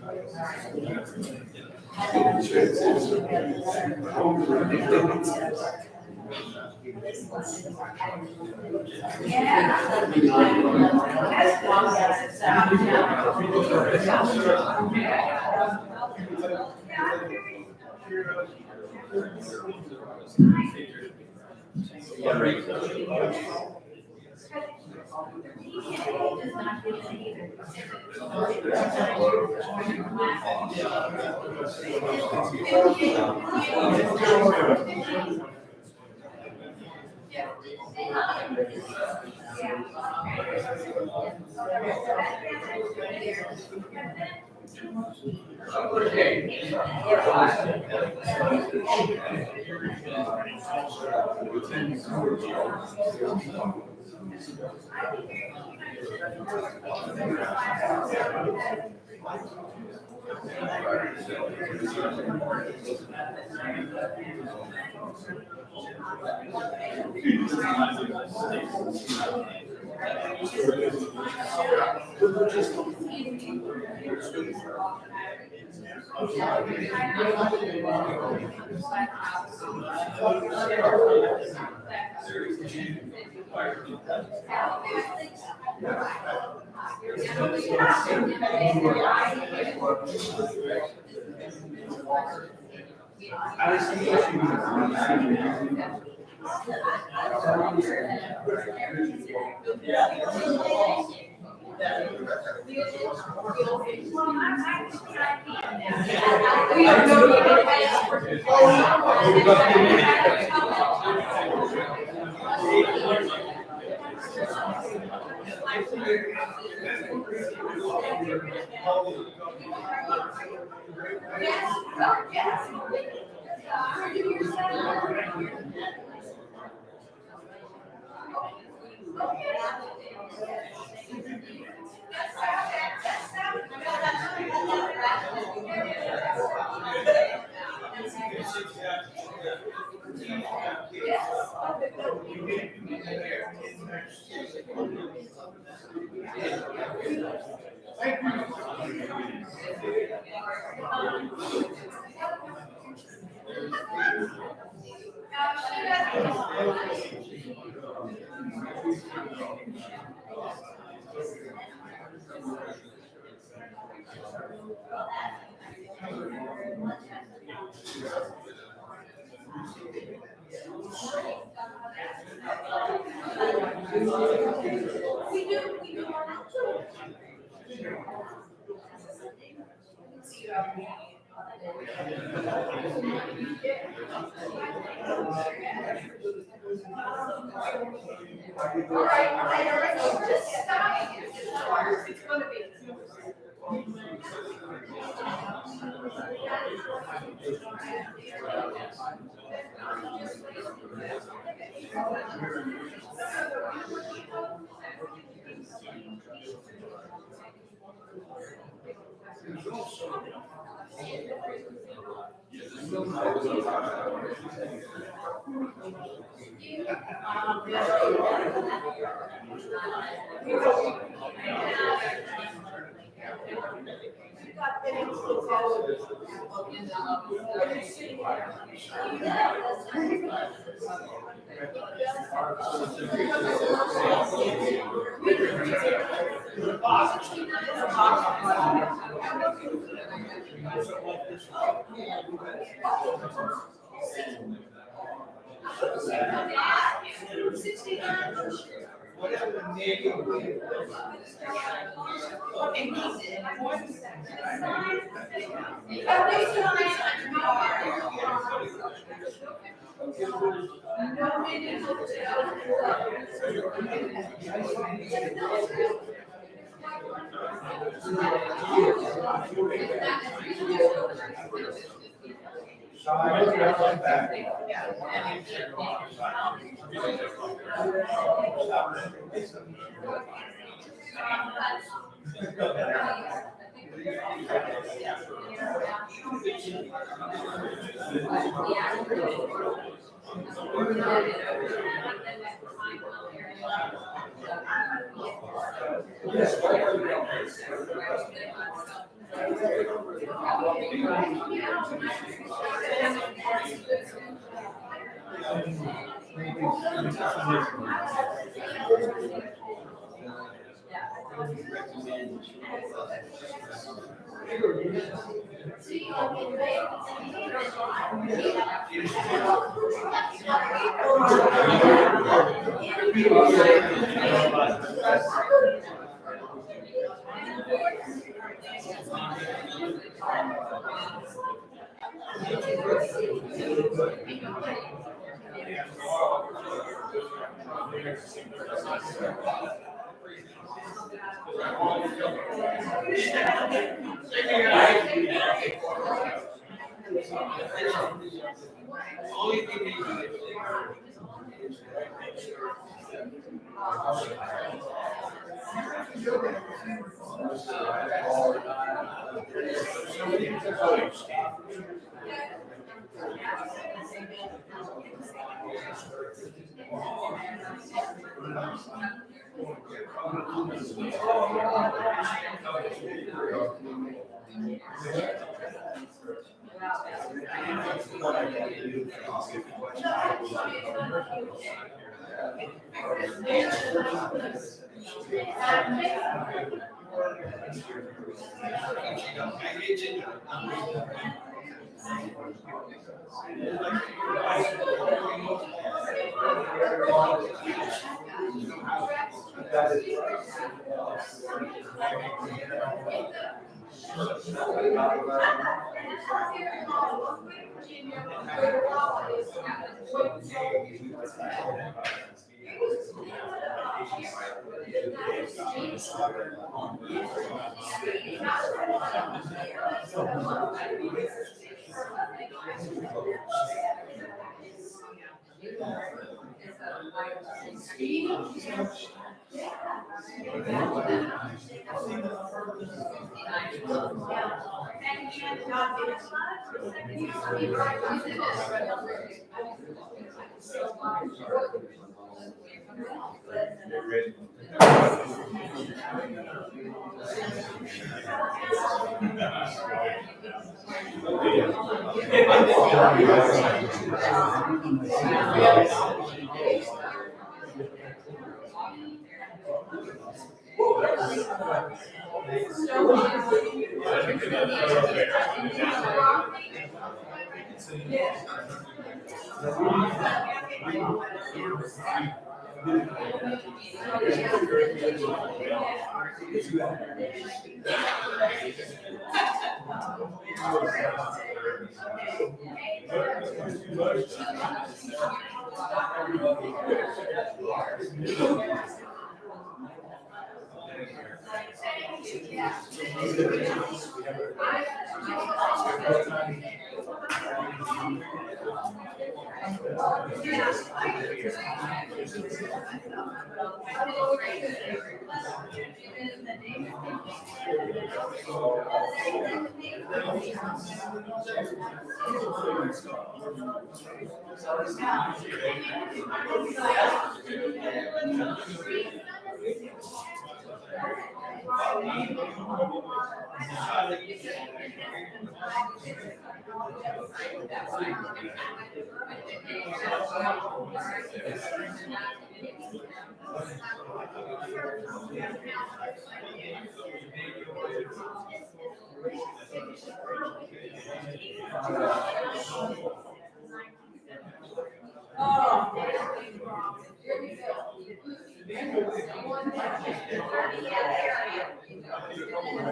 Oh,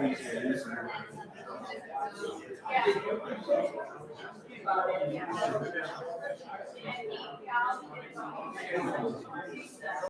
Yeah.